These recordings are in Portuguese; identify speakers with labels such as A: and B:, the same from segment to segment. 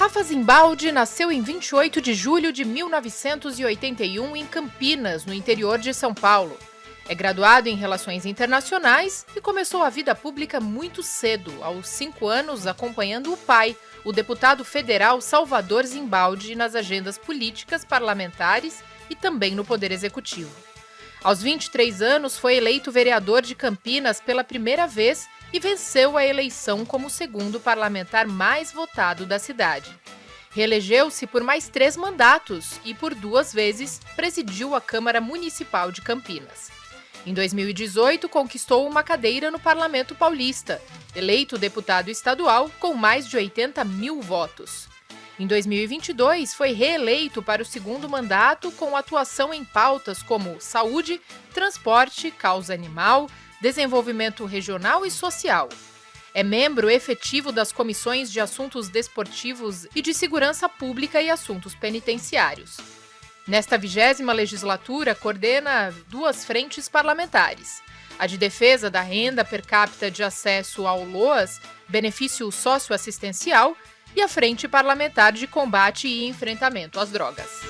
A: Rafa Zimbaldi nasceu em 28 de julho de 1981 em Campinas, no interior de São Paulo. É graduado em Relações Internacionais e começou a vida pública muito cedo, aos 5 anos, acompanhando o pai, o deputado federal Salvador Zimbaldi, nas agendas políticas, parlamentares e também no Poder Executivo. Aos 23 anos, foi eleito vereador de Campinas pela primeira vez e venceu a eleição como o segundo parlamentar mais votado da cidade. Reelegeu-se por mais 3 mandatos e, por 2 vezes, presidiu a Câmara Municipal de Campinas. Em 2018, conquistou uma cadeira no Parlamento Paulista, eleito deputado estadual com mais de 80 mil votos. Em 2022, foi reeleito para o segundo mandato com atuação em pautas como saúde, transporte, causa animal, desenvolvimento regional e social. É membro efetivo das comissões de assuntos desportivos e de segurança pública e assuntos penitenciários. Nesta 20ª legislatura, coordena 2 frentes parlamentares: a de defesa da renda per capita de acesso ao LOAS, benefício socioassistencial, e a frente parlamentar de combate e enfrentamento às drogas.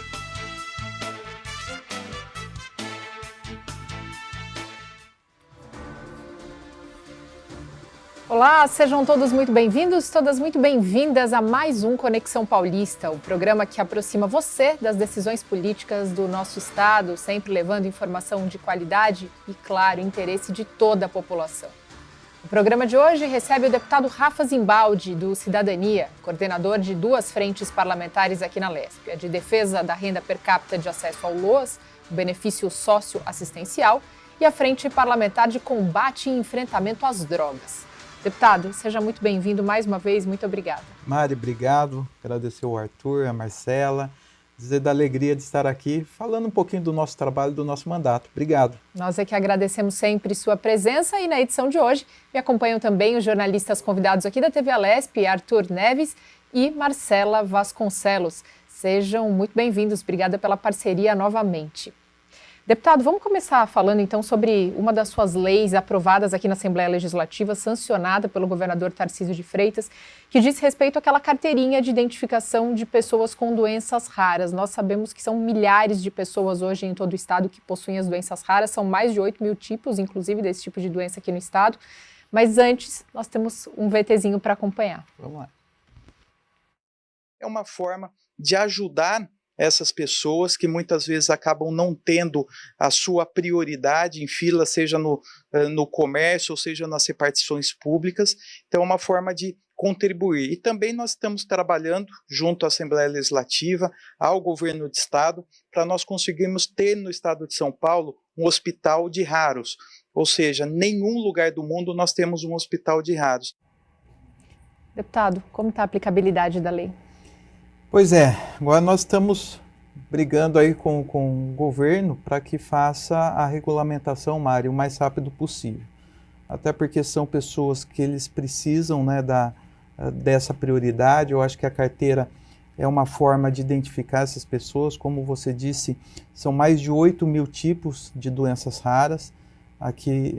A: Olá, sejam todos muito bem-vindos, todas muito bem-vindas a mais um Conexão Paulista, o programa que aproxima você das decisões políticas do nosso estado, sempre levando informação de qualidade e, claro, interesse de toda a população. O programa de hoje recebe o deputado Rafa Zimbaldi, do Cidadania, coordenador de 2 frentes parlamentares aqui na Lesp, a de defesa da renda per capita de acesso ao LOAS, o benefício socioassistencial, e a frente parlamentar de combate e enfrentamento às drogas. Deputado, seja muito bem-vindo mais uma vez, muito obrigada.
B: Mari, obrigado. Agradecer ao Arthur, a Marcela, dizer da alegria de estar aqui falando um pouquinho do nosso trabalho, do nosso mandato. Obrigado.
A: Nós é que agradecemos sempre sua presença e na edição de hoje me acompanham também os jornalistas convidados aqui da TV Alesp, Arthur Neves e Marcela Vasconcelos. Sejam muito bem-vindos, obrigada pela parceria novamente. Deputado, vamos começar falando então sobre uma das suas leis aprovadas aqui na Assembleia Legislativa, sancionada pelo governador Tarcísio de Freitas, que diz respeito àquela carteirinha de identificação de pessoas com doenças raras. Nós sabemos que são milhares de pessoas hoje em todo o estado que possuem as doenças raras, são mais de 8 mil tipos, inclusive, desse tipo de doença aqui no estado. Mas antes, nós temos um VTzinho para acompanhar.
B: Vamos lá. É uma forma de ajudar essas pessoas que muitas vezes acabam não tendo a sua prioridade em fila, seja no comércio ou seja nas repartições públicas. Então é uma forma de contribuir. E também nós estamos trabalhando junto à Assembleia Legislativa, ao governo de estado, para nós conseguirmos ter no estado de São Paulo um hospital de raros. Ou seja, nenhum lugar do mundo nós temos um hospital de raros.
A: Deputado, como está a aplicabilidade da lei?
B: Pois é, agora nós estamos brigando aí com o governo para que faça a regulamentação, Mário, o mais rápido possível. Até porque são pessoas que eles precisam, né, dessa prioridade. Eu acho que a carteira é uma forma de identificar essas pessoas. Como você disse, são mais de 8 mil tipos de doenças raras aqui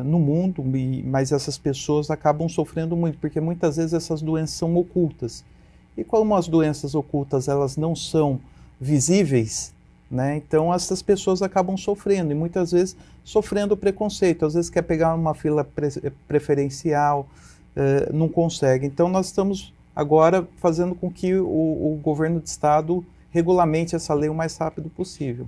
B: no mundo, mas essas pessoas acabam sofrendo muito, porque muitas vezes essas doenças são ocultas. E como as doenças ocultas elas não são visíveis, né, então essas pessoas acabam sofrendo e muitas vezes sofrendo preconceito. Às vezes quer pegar uma fila preferencial, não consegue. Então nós estamos agora fazendo com que o governo de estado regulamente essa lei o mais rápido possível.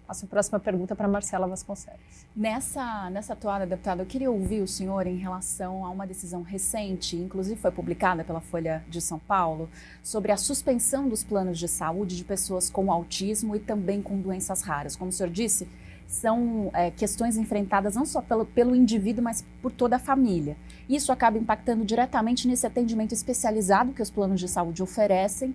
A: Passo a próxima pergunta para Marcela Vasconcelos.
C: Nessa toada, deputado, eu queria ouvir o senhor em relação a uma decisão recente, inclusive foi publicada pela Folha de São Paulo, sobre a suspensão dos planos de saúde de pessoas com autismo e também com doenças raras. Como o senhor disse, são questões enfrentadas não só pelo indivíduo, mas por toda a família. Isso acaba impactando diretamente nesse atendimento especializado que os planos de saúde oferecem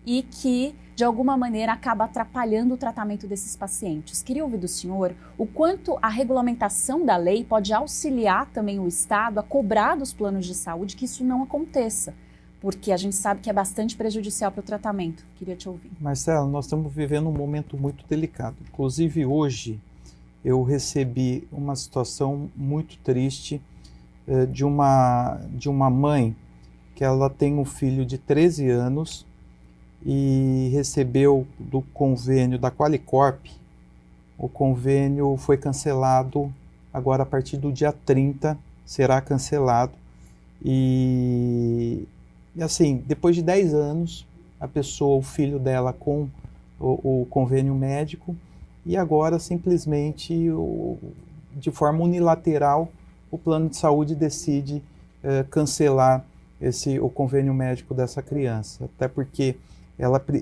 C: e que, de alguma maneira, acaba atrapalhando o tratamento desses pacientes. Queria ouvir do senhor o quanto a regulamentação da lei pode auxiliar também o Estado a cobrar dos planos de saúde que isso não aconteça, porque a gente sabe que é bastante prejudicial para o tratamento. Queria te ouvir.
B: Marcelo, nós estamos vivendo um momento muito delicado. Inclusive, hoje, eu recebi uma situação muito triste de uma mãe que ela tem um filho de 13 anos e recebeu do convênio da Qualicorp. O convênio foi cancelado agora a partir do dia 30, será cancelado. E assim, depois de 10 anos, a pessoa, o filho dela com o convênio médico, e agora simplesmente, de forma unilateral, o plano de saúde decide cancelar o convênio médico dessa criança, até porque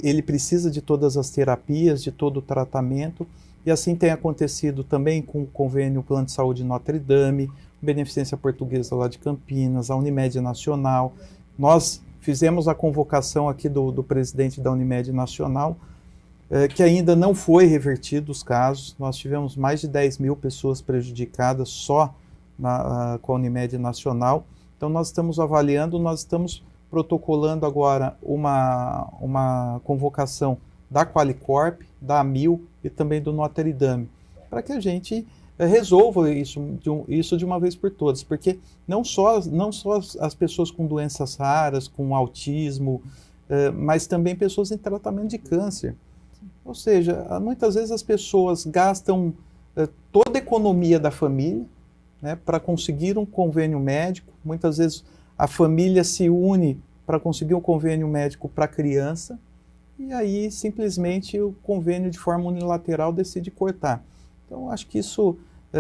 B: ele precisa de todas as terapias, de todo o tratamento, e assim tem acontecido também com o convênio Plano de Saúde Notre Dame, Beneficência Portuguesa lá de Campinas, a Unimed Nacional. Nós fizemos a convocação aqui do presidente da Unimed Nacional, que ainda não foi revertido os casos. Nós tivemos mais de 10 mil pessoas prejudicadas só com a Unimed Nacional. Então nós estamos avaliando, nós estamos protocolando agora uma convocação da Qualicorp, da Amil e também do Notre Dame, para que a gente resolva isso de uma vez por todas, porque não só as pessoas com doenças raras, com autismo, mas também pessoas em tratamento de câncer. Ou seja, muitas vezes as pessoas gastam toda a economia da família, né, para conseguir um convênio médico. Muitas vezes a família se une para conseguir um convênio médico para a criança, e aí simplesmente o convênio de forma unilateral decide cortar. Então acho que isso,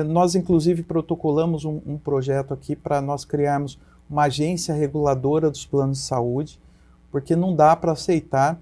B: nós inclusive protocolamos um projeto aqui para nós criarmos uma agência reguladora dos planos de saúde, porque não dá para aceitar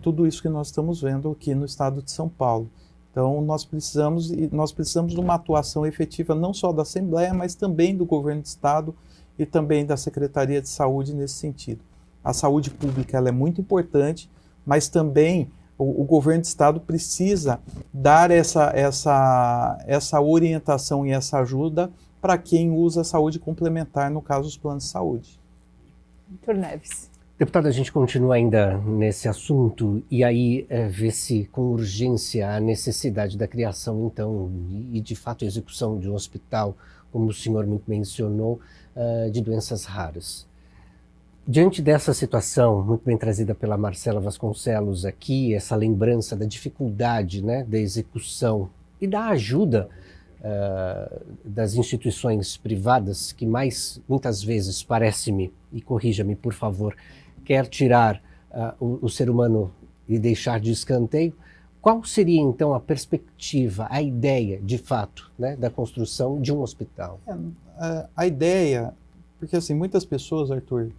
B: tudo isso que nós estamos vendo aqui no estado de São Paulo. Então nós precisamos de uma atuação efetiva não só da Assembleia, mas também do governo do estado e também da Secretaria de Saúde nesse sentido. A saúde pública ela é muito importante, mas também o governo do estado precisa dar essa orientação e essa ajuda para quem usa a saúde complementar, no caso os planos de saúde.
C: Doutor Neves.
D: Deputado, a gente continua ainda nesse assunto e aí vê-se com urgência a necessidade da criação, então, e de fato a execução de um hospital, como o senhor muito mencionou, de doenças raras. Diante dessa situação, muito bem trazida pela Marcela Vasconcelos aqui, essa lembrança da dificuldade, né, da execução e da ajuda das instituições privadas, que muitas vezes, parece-me, e corrija-me por favor, quer tirar o ser humano e deixar de escanteio, qual seria então a perspectiva, a ideia, de fato, né, da construção de um hospital?
B: A ideia, porque assim, muitas pessoas, Arthur,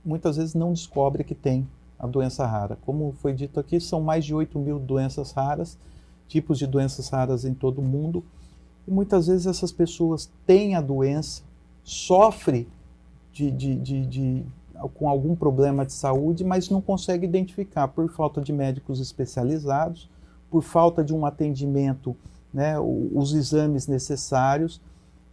B: muitas vezes não descobrem que tem a doença rara. Como foi dito aqui, são mais de 8 mil doenças raras, tipos de doenças raras em todo o mundo, e muitas vezes essas pessoas têm a doença, sofrem com algum problema de saúde, mas não conseguem identificar por falta de médicos especializados, por falta de um atendimento, né, os exames necessários.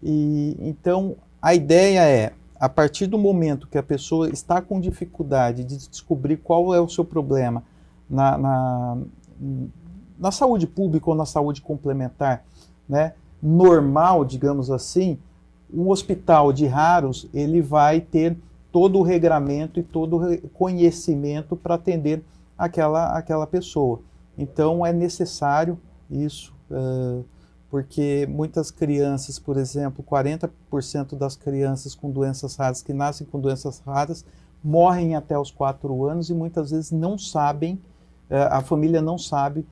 B: E então a ideia é, a partir do momento que a pessoa está com dificuldade de descobrir qual é o seu problema na saúde pública ou na saúde complementar, né, normal, digamos assim, um hospital de raros, ele vai ter todo o regramento e todo o conhecimento para atender aquela pessoa. Então é necessário isso, porque muitas crianças, por exemplo, 40% das crianças com doenças raras, que nascem com doenças raras, morrem até os 4 anos e muitas vezes não sabem, a família não sabe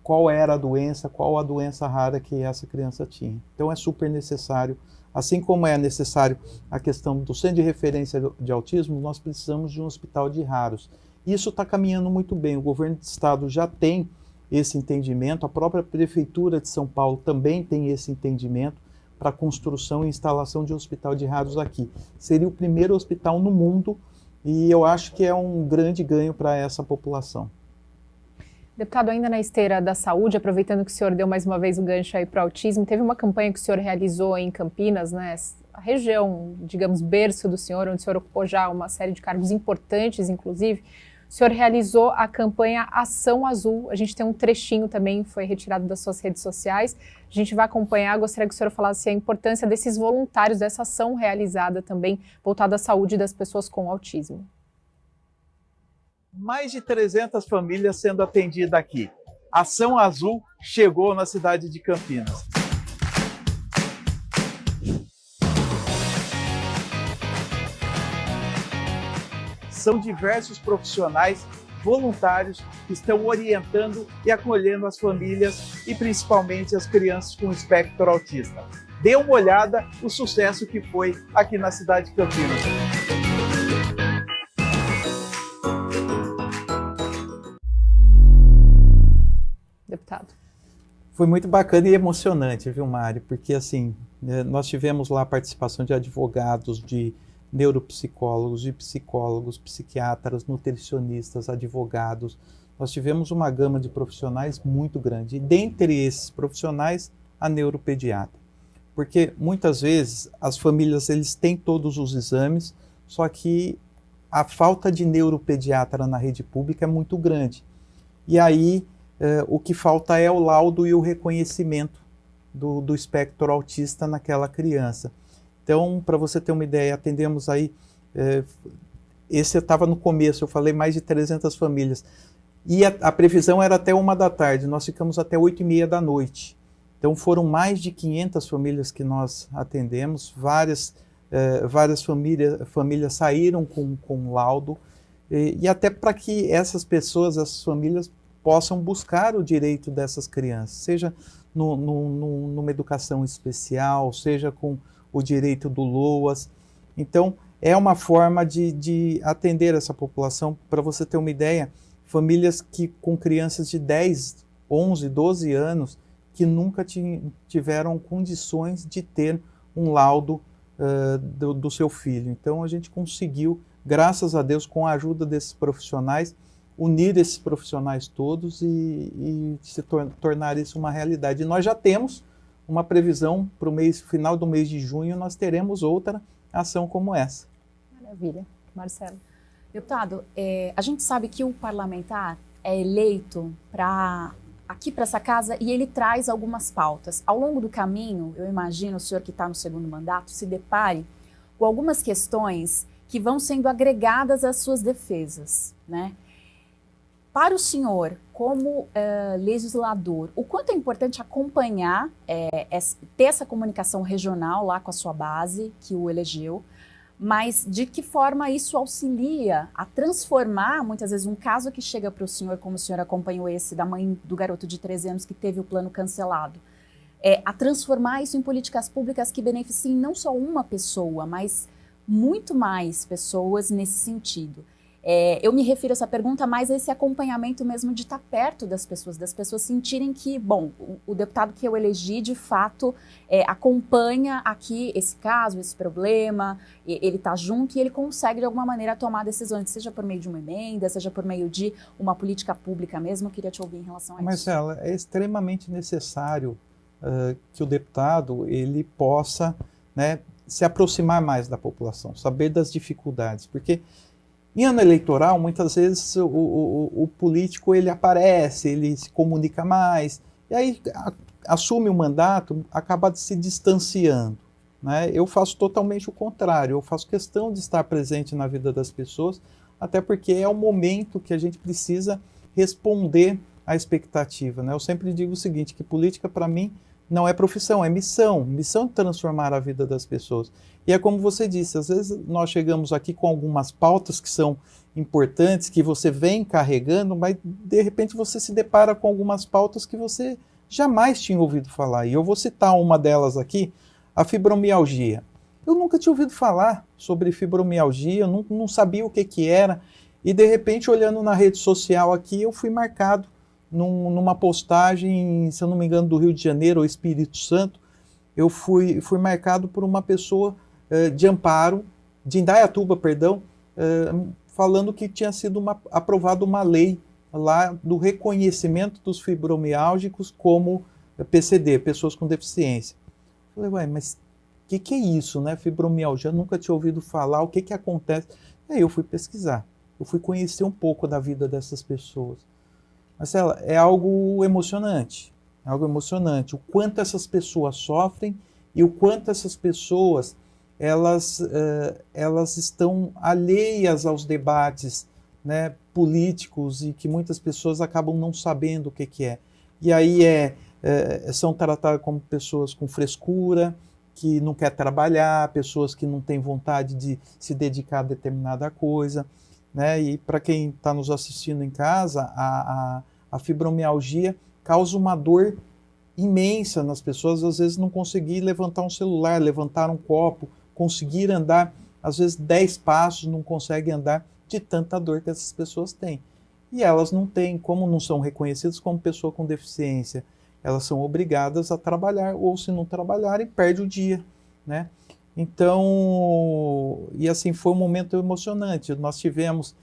B: qual era a doença, qual a doença rara que essa criança tinha. Então é super necessário, assim como é necessário a questão do centro de referência de autismo, nós precisamos de um hospital de raros. Isso está caminhando muito bem, o governo do estado já tem esse entendimento, a própria Prefeitura de São Paulo também tem esse entendimento para a construção e instalação de um hospital de raros aqui. Seria o primeiro hospital no mundo e eu acho que é um grande ganho para essa população.
E: Deputado, ainda na esteira da saúde, aproveitando que o senhor deu mais uma vez o gancho aí para o autismo, teve uma campanha que o senhor realizou em Campinas, né, a região, digamos, berço do senhor, onde o senhor ocupou já uma série de cargos importantes, inclusive, O senhor realizou a campanha Ação Azul, a gente tem um trechinho também, foi retirado das suas redes sociais, a gente vai acompanhar, gostaria que o senhor falasse a importância desses voluntários, dessa ação realizada também, voltada à saúde das pessoas com autismo.
B: Mais de 300 famílias sendo atendidas aqui. Ação Azul chegou na cidade de Campinas. São diversos profissionais voluntários que estão orientando e acolhendo as famílias e principalmente as crianças com espectro autista. Dê uma olhada no sucesso que foi aqui na cidade de Campinas.
E: Deputado.
B: Foi muito bacana e emocionante, viu, Mari? Porque assim, nós tivemos lá a participação de advogados, de neuropsicólogos, de psicólogos, psiquiatras, nutricionistas, advogados. Nós tivemos uma gama de profissionais muito grande. E dentre esses profissionais, a neuropediatra. Porque muitas vezes as famílias eles têm todos os exames, só que a falta de neuropediatra na rede pública é muito grande. E aí o que falta é o laudo e o reconhecimento do espectro autista naquela criança. Então, para você ter uma ideia, atendemos aí, esse estava no começo, eu falei mais de 300 famílias, e a previsão era até 1 da tarde, nós ficamos até 8h30 da noite. Então, foram mais de 500 famílias que nós atendemos, várias famílias saíram com laudo, e até para que essas pessoas, essas famílias, possam buscar o direito dessas crianças, seja numa educação especial, seja com o direito do LOAS. Então, é uma forma de atender essa população. Para você ter uma ideia, famílias com crianças de 10, 11, 12 anos que nunca tiveram condições de ter um laudo do seu filho. Então, a gente conseguiu, graças a Deus, com a ajuda desses profissionais, unir esses profissionais todos e se tornar isso uma realidade. E nós já temos uma previsão para o final do mês de junho, nós teremos outra ação como essa.
E: Maravilha. Marcelo.
C: Deputado, a gente sabe que o parlamentar é eleito aqui para essa casa e ele traz algumas pautas. Ao longo do caminho, eu imagino o senhor que está no segundo mandato se depare com algumas questões que vão sendo agregadas às suas defesas, né? Para o senhor, como legislador, o quanto é importante acompanhar, ter essa comunicação regional lá com a sua base, que o elegeu, mas de que forma isso auxilia a transformar, muitas vezes, um caso que chega para o senhor, como o senhor acompanhou esse da mãe do garoto de 13 anos que teve o plano cancelado, a transformar isso em políticas públicas que beneficiem não só uma pessoa, mas muito mais pessoas nesse sentido. Eu me refiro a essa pergunta mais a esse acompanhamento mesmo de estar perto das pessoas sentirem que, bom, o deputado que eu elegi, de fato, acompanha aqui esse caso, esse problema, ele está junto e ele consegue, de alguma maneira, tomar decisões, seja por meio de uma emenda, seja por meio de uma política pública mesmo. Eu queria te ouvir em relação a isso.
B: Marcela, é extremamente necessário que o deputado ele possa, né, se aproximar mais da população, saber das dificuldades, porque em ano eleitoral, muitas vezes o político ele aparece, ele se comunica mais, e aí assume o mandato, acaba se distanciando, né? Eu faço totalmente o contrário, eu faço questão de estar presente na vida das pessoas, até porque é o momento que a gente precisa responder à expectativa, né? Eu sempre digo o seguinte, que política para mim não é profissão, é missão de transformar a vida das pessoas. E é como você disse, às vezes nós chegamos aqui com algumas pautas que são importantes, que você vem carregando, mas de repente você se depara com algumas pautas que você jamais tinha ouvido falar. E eu vou citar uma delas aqui, a fibromialgia. Eu nunca tinha ouvido falar sobre fibromialgia, eu não sabia o que era, e de repente olhando na rede social aqui, eu fui marcado numa postagem, se eu não me engano, do Rio de Janeiro ou Espírito Santo, eu fui marcado por uma pessoa de Amparo, de Indaiatuba, perdão, falando que tinha sido aprovada uma lei lá do reconhecimento dos fibromialgicos como PCD, pessoas com deficiência. Eu falei, ué, mas o que é isso, né? Fibromialgia, eu nunca tinha ouvido falar, o que acontece? E aí eu fui pesquisar. eu fui conhecer um pouco da vida dessas pessoas. Marcela, é algo emocionante, o quanto essas pessoas sofrem e o quanto essas pessoas elas estão alheias aos debates, né, políticos, e que muitas pessoas acabam não sabendo o que é. E aí são tratadas como pessoas com frescura, que não quer trabalhar, pessoas que não têm vontade de se dedicar a determinada coisa, né? E para quem está nos assistindo em casa, a fibromialgia causa uma dor imensa nas pessoas, às vezes não conseguir levantar um celular, levantar um copo, conseguir andar, às vezes 10 passos, não conseguem andar de tanta dor que essas pessoas têm. E elas não têm, como não são reconhecidas como pessoa com deficiência, elas são obrigadas a trabalhar, ou se não trabalharem, perde o dia, né? Então, e assim, foi um momento emocionante. Nós tivemos,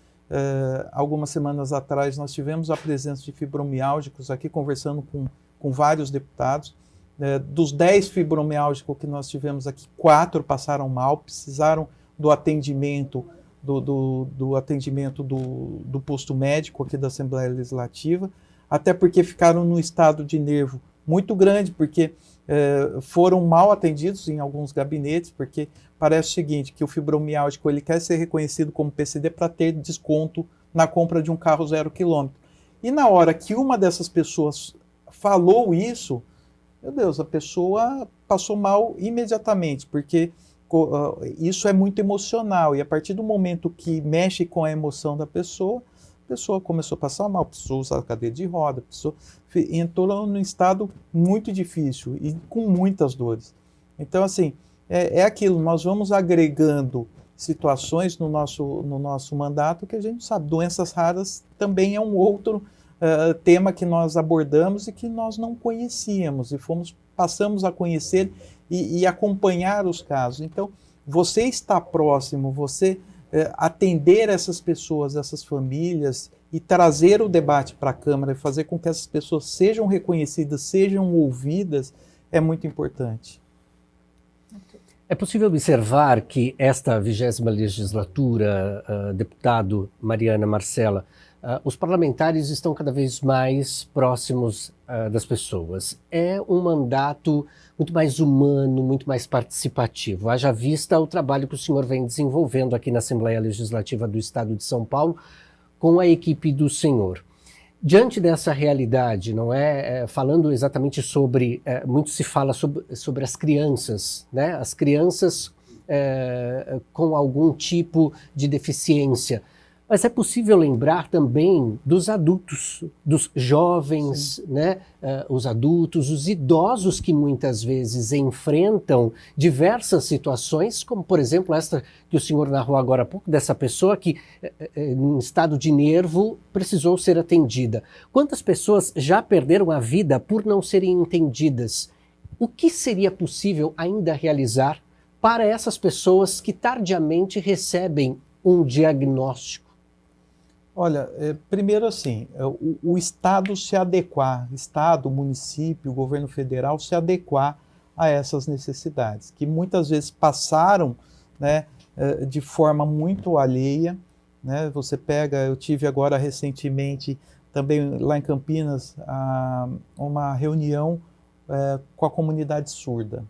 B: algumas semanas atrás, nós tivemos a presença de fibromiálgicos aqui, conversando com vários deputados. Dos 10 fibromiálgicos que nós tivemos aqui, 4 passaram mal, precisaram do atendimento do atendimento do posto médico aqui da Assembleia Legislativa, até porque ficaram num estado de nervo muito grande, porque foram mal atendidos em alguns gabinetes, porque parece o seguinte, que o fibromiálgico ele quer ser reconhecido como PCD para ter desconto na compra de um carro 0 km. E na hora que uma dessas pessoas falou isso, meu Deus, a pessoa passou mal imediatamente, porque isso é muito emocional, e a partir do momento que mexe com a emoção da pessoa, a pessoa começou a passar mal, precisou usar a cadeira de roda, a pessoa entrou num estado muito difícil e com muitas dores. Então, assim, é aquilo, nós vamos agregando situações no nosso mandato que a gente sabe. Doenças raras também é um outro tema que nós abordamos e que nós não conhecíamos, e passamos a conhecer e acompanhar os casos. Então, você está próximo, você atender essas pessoas, essas famílias, e trazer o debate para a Câmara e fazer com que essas pessoas sejam reconhecidas, sejam ouvidas, é muito importante.
D: É possível observar que esta 20ª legislatura, deputado Mariana Marcela, os parlamentares estão cada vez mais próximos das pessoas. É um mandato muito mais humano, muito mais participativo. Haja vista o trabalho que o senhor vem desenvolvendo aqui na Assembleia Legislativa do Estado de São Paulo com a equipe do senhor. Diante dessa realidade, não é? Falando exatamente sobre, muito se fala sobre as crianças, né? As crianças com algum tipo de deficiência. Mas é possível lembrar também dos adultos, dos jovens, né? Os adultos, os idosos que muitas vezes enfrentam diversas situações, como por exemplo esta que o senhor narrou agora há pouco, dessa pessoa que em estado de nervo precisou ser atendida. Quantas pessoas já perderam a vida por não serem entendidas? O que seria possível ainda realizar para essas pessoas que tardiamente recebem um diagnóstico?
B: Olha, primeiro assim, o Estado se adequar, Estado, município, governo federal se adequar a essas necessidades, que muitas vezes passaram, né, de forma muito alheia, né? Você pega, eu tive agora recentemente, também lá em Campinas, uma reunião com a comunidade surda.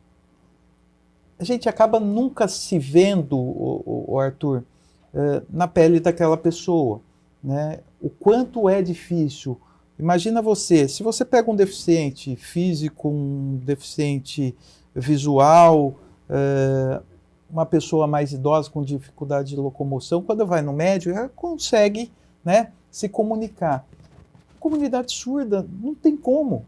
B: A gente acaba nunca se vendo, o Arthur, na pele daquela pessoa. Né? O quanto é difícil. Imagina você, se você pega um deficiente físico, um deficiente visual, uma pessoa mais idosa com dificuldade de locomoção, quando vai no médico, ela consegue, né, se comunicar. A comunidade surda não tem como.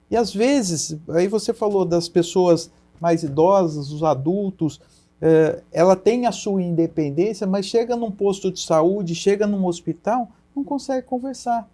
B: E às vezes, aí você falou das pessoas mais idosas, os adultos, ela tem a sua independência, mas chega num posto de saúde, chega num hospital, não consegue conversar.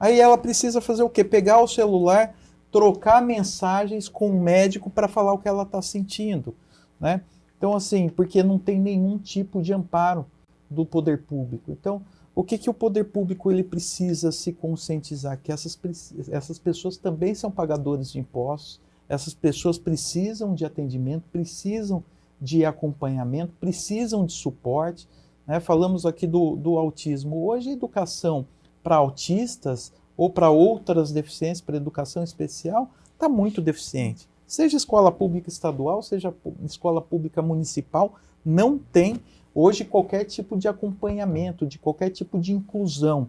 B: Aí ela precisa fazer o quê? Pegar o celular, trocar mensagens com o médico para falar o que ela está sentindo, né? Então, assim, porque não tem nenhum tipo de amparo do poder público. Então, o que o poder público ele precisa se conscientizar? Que essas pessoas também são pagadores de impostos, essas pessoas precisam de atendimento, precisam de acompanhamento, precisam de suporte, né? Falamos aqui do autismo. Hoje a educação para autistas ou para outras deficiências, para educação especial, está muito deficiente. Seja escola pública estadual, seja escola pública municipal, não tem hoje qualquer tipo de acompanhamento, de qualquer tipo de inclusão,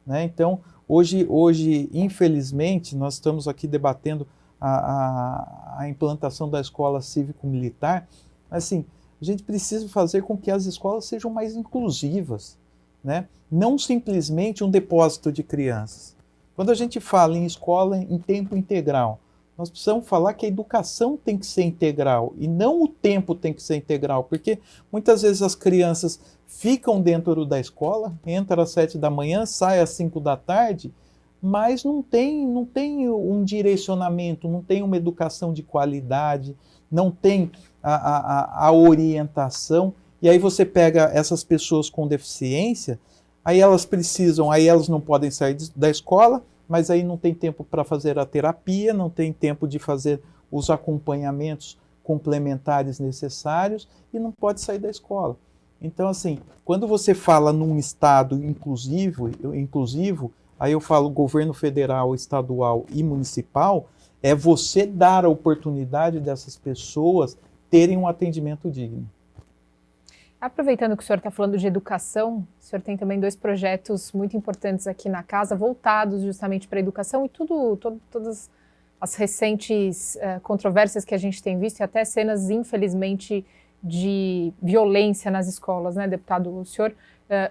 B: né? Então, hoje, infelizmente, nós estamos aqui debatendo a implantação da escola cívico-militar. Assim, a gente precisa fazer com que as escolas sejam mais inclusivas, né? Não simplesmente um depósito de crianças. Quando a gente fala em escola em tempo integral, nós precisamos falar que a educação tem que ser integral e não o tempo tem que ser integral, porque muitas vezes as crianças ficam dentro da escola, entra às 7 da manhã, sai às 5 da tarde, mas não tem um direcionamento, não tem uma educação de qualidade, não tem a orientação. E aí você pega essas pessoas com deficiência, aí elas não podem sair da escola, mas aí não tem tempo para fazer a terapia, não tem tempo de fazer os acompanhamentos complementares necessários e não pode sair da escola. Então, assim, quando você fala num Estado inclusivo, aí eu falo governo federal, estadual e municipal, é você dar a oportunidade dessas pessoas terem um atendimento digno.
E: Aproveitando que o senhor está falando de educação, o senhor tem também 2 projetos muito importantes aqui na casa, voltados justamente para a educação e todas as recentes controvérsias que a gente tem visto e até cenas, infelizmente, de violência nas escolas, né, deputado? O senhor,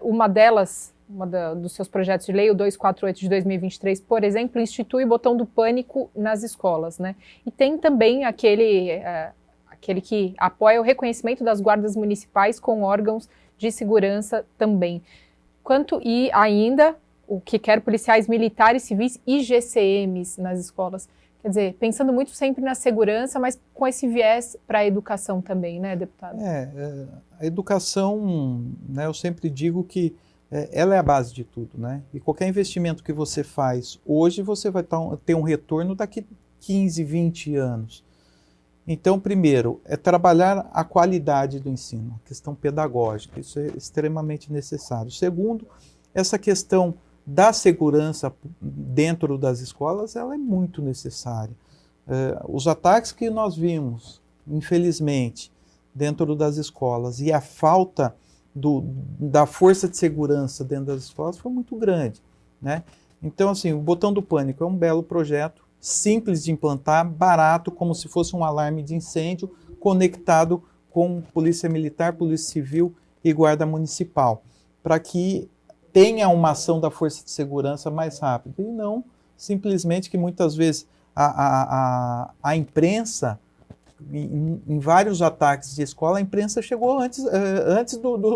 E: uma dos seus projetos de lei, o 248 de 2023, por exemplo, institui o botão do pânico nas escolas, né? E tem também aquele que apoia o reconhecimento das guardas municipais com órgãos de segurança também. E ainda o que quer policiais militares, civis e GCMs nas escolas. Quer dizer, pensando muito sempre na segurança, mas com esse viés para a educação também, né, deputado?
B: A educação, né, eu sempre digo que ela é a base de tudo, né? E qualquer investimento que você faz hoje, você vai ter um retorno daqui 15, 20 anos. Então, primeiro, é trabalhar a qualidade do ensino, a questão pedagógica, isso é extremamente necessário. Segundo, essa questão da segurança dentro das escolas, ela é muito necessária. Os ataques que nós vimos, infelizmente, dentro das escolas e a falta da força de segurança dentro das escolas foi muito grande, né? Então, assim, o botão do pânico é um belo projeto, simples de implantar, barato, como se fosse um alarme de incêndio, conectado com Polícia Militar, Polícia Civil e Guarda Municipal, para que tenha uma ação da Força de Segurança mais rápida, e não simplesmente que muitas vezes a imprensa, em vários ataques de escola, a imprensa chegou antes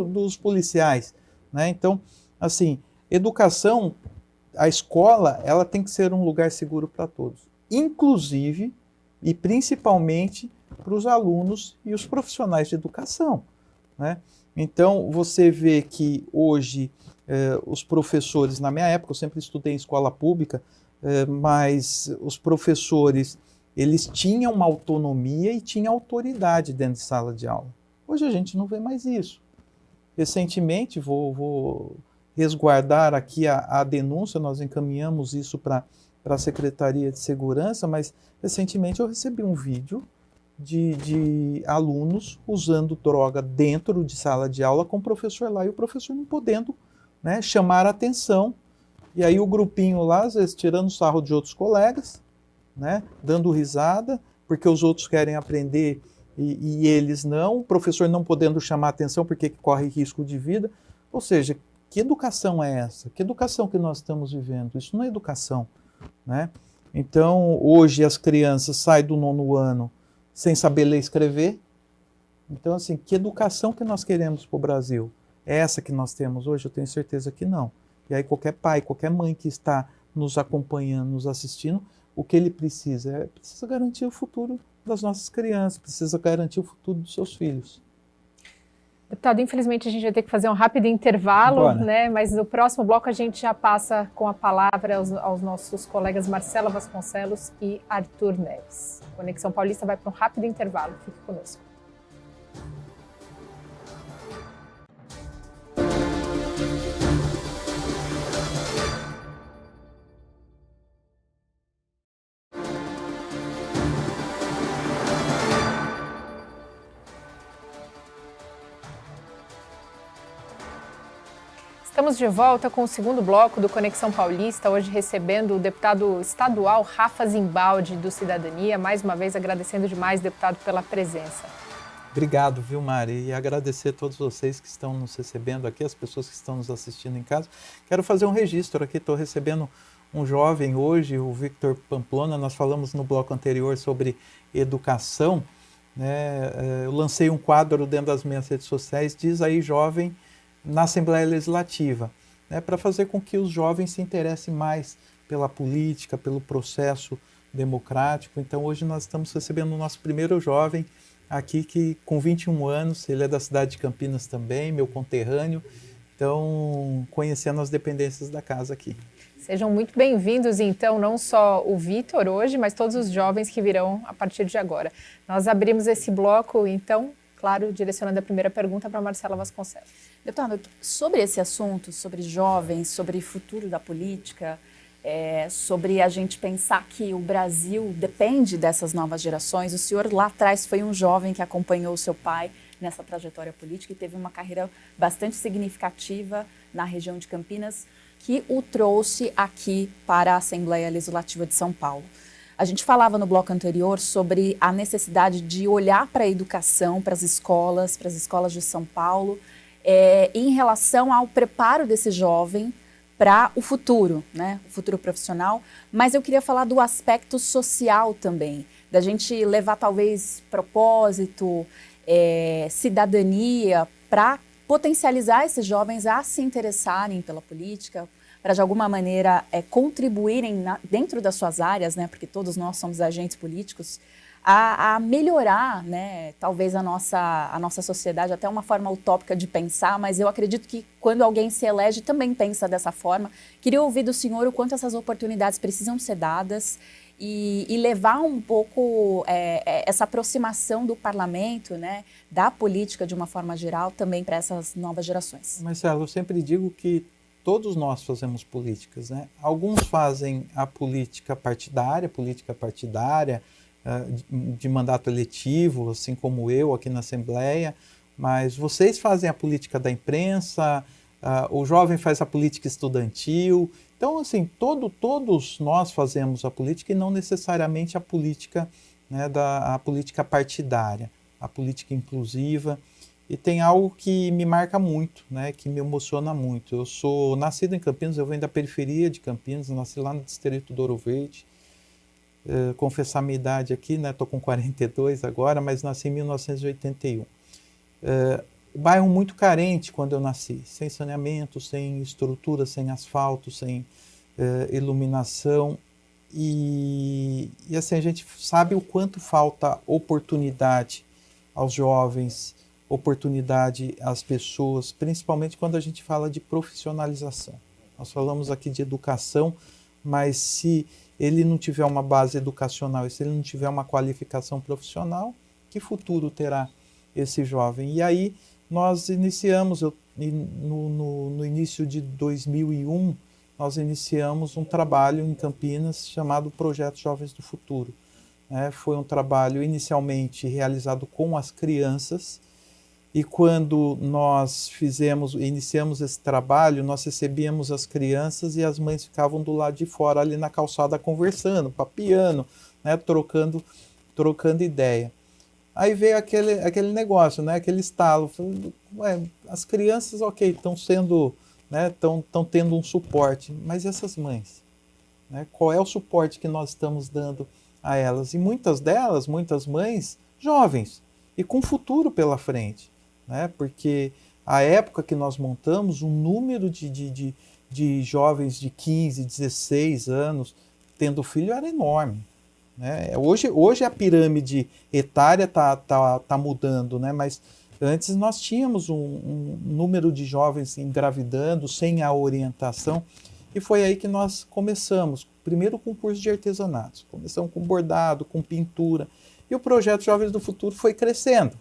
B: dos policiais, né? Então, assim, educação, a escola, ela tem que ser um lugar seguro para todos, inclusive e principalmente para os alunos e os profissionais de educação, né? Então, você vê que hoje os professores, na minha época, eu sempre estudei em escola pública, mas os professores, eles tinham uma autonomia e tinham autoridade dentro de sala de aula. Hoje a gente não vê mais isso. Recentemente, vou resguardar aqui a denúncia, nós encaminhamos isso para a Secretaria de Segurança, mas recentemente eu recebi um vídeo de alunos usando droga dentro de sala de aula com o professor lá, e o professor não podendo, né, chamar a atenção. E aí o grupinho lá, às vezes, tirando sarro de outros colegas, né, dando risada, porque os outros querem aprender e eles não, o professor não podendo chamar a atenção porque corre risco de vida. Ou seja, que educação é essa? Que educação que nós estamos vivendo? Isso não é educação, né? Então, hoje as crianças saem do 9º ano sem saber ler e escrever. Então, assim, que educação que nós queremos para o Brasil? É essa que nós temos hoje? Eu tenho certeza que não. E aí qualquer pai, qualquer mãe que está nos acompanhando, nos assistindo, o que ele precisa? Precisa garantir o futuro das nossas crianças, precisa garantir o futuro dos seus filhos.
E: Deputado, infelizmente a gente vai ter que fazer um rápido intervalo, né? Mas no próximo bloco a gente já passa com a palavra aos nossos colegas Marcela Vasconcelos e Arthur Neves. Conexão Paulista vai para um rápido intervalo. Fique conosco. Estamos de volta com o segundo bloco do Conexão Paulista, hoje recebendo o deputado estadual Rafa Zimbaldi, do Cidadania. Mais uma vez agradecendo demais, deputado, pela presença.
B: Obrigado, viu, Mari? E agradecer a todos vocês que estão nos recebendo aqui, as pessoas que estão nos assistindo em casa. Quero fazer um registro aqui, estou recebendo um jovem hoje, o Victor Pamplona. Nós falamos no bloco anterior sobre educação, né? Eu lancei um quadro dentro das minhas redes sociais, diz aí jovem na Assembleia Legislativa, né, para fazer com que os jovens se interessem mais pela política, pelo processo democrático. Então hoje nós estamos recebendo o nosso primeiro jovem aqui, que com 21 anos, ele é da cidade de Campinas também, meu conterrâneo, então conhecendo as dependências da casa aqui.
E: Sejam muito bem-vindos, então, não só o Vitor hoje, mas todos os jovens que virão a partir de agora. Nós abrimos esse bloco, então, claro, direcionando a primeira pergunta para Marcela Vasconcelos.
C: Deputado, sobre esse assunto, sobre jovens, sobre futuro da política, sobre a gente pensar que o Brasil depende dessas novas gerações. O senhor lá atrás foi um jovem que acompanhou o seu pai nessa trajetória política e teve uma carreira bastante significativa na região de Campinas, que o trouxe aqui para a Assembleia Legislativa de São Paulo. A gente falava no bloco anterior sobre a necessidade de olhar para a educação, para as escolas de São Paulo, em relação ao preparo desse jovem para o futuro, né? O futuro profissional. Mas eu queria falar do aspecto social também, da gente levar talvez propósito, cidadania, para potencializar esses jovens a se interessarem pela política, para de alguma maneira contribuírem dentro das suas áreas, né, porque todos nós somos agentes políticos, a melhorar, né, talvez a nossa sociedade, até uma forma utópica de pensar, mas eu acredito que quando alguém se elege também pensa dessa forma. Queria ouvir do senhor o quanto essas oportunidades precisam ser dadas e levar um pouco essa aproximação do parlamento, né, da política de uma forma geral, também para essas novas gerações.
B: Marcelo, eu sempre digo que todos nós fazemos políticas, né? Alguns fazem a política partidária, de mandato eletivo, assim como eu aqui na Assembleia, mas vocês fazem a política da imprensa, o jovem faz a política estudantil. Então, assim, todos nós fazemos a política e não necessariamente a política, né, a política partidária, a política inclusiva. E tem algo que me marca muito, né, que me emociona muito. Eu sou nascido em Campinas, eu venho da periferia de Campinas, nasci lá no distrito do Ouro Verde. Confessar a minha idade aqui, né, estou com 42 agora, mas nasci em 1981. O bairro muito carente quando eu nasci, sem saneamento, sem estrutura, sem asfalto, sem iluminação. E assim, a gente sabe o quanto falta oportunidade aos jovens, oportunidade às pessoas, principalmente quando a gente fala de profissionalização. Nós falamos aqui de educação, mas se ele não tiver uma base educacional e se ele não tiver uma qualificação profissional, que futuro terá esse jovem? E aí nós iniciamos, no início de 2001, nós iniciamos um trabalho em Campinas chamado Projeto Jovens do Futuro. Foi um trabalho inicialmente realizado com as crianças, e quando nós iniciamos esse trabalho, nós recebíamos as crianças e as mães ficavam do lado de fora, ali na calçada, conversando, papiando, né, trocando ideia. Aí veio aquele negócio, né, aquele estalo. As crianças, ok, estão sendo, né, estão tendo um suporte, mas essas mães? Né, qual é o suporte que nós estamos dando a elas? E muitas mães, jovens, e com futuro pela frente. Né, porque a época que nós montamos, o número de jovens de 15, 16 anos tendo filho era enorme. Né? Hoje a pirâmide etária tá mudando, né? Mas antes nós tínhamos um número de jovens engravidando sem a orientação, e foi aí que nós começamos, primeiro com curso de artesanatos, começamos com bordado, com pintura, e o projeto Jovens do Futuro foi crescendo,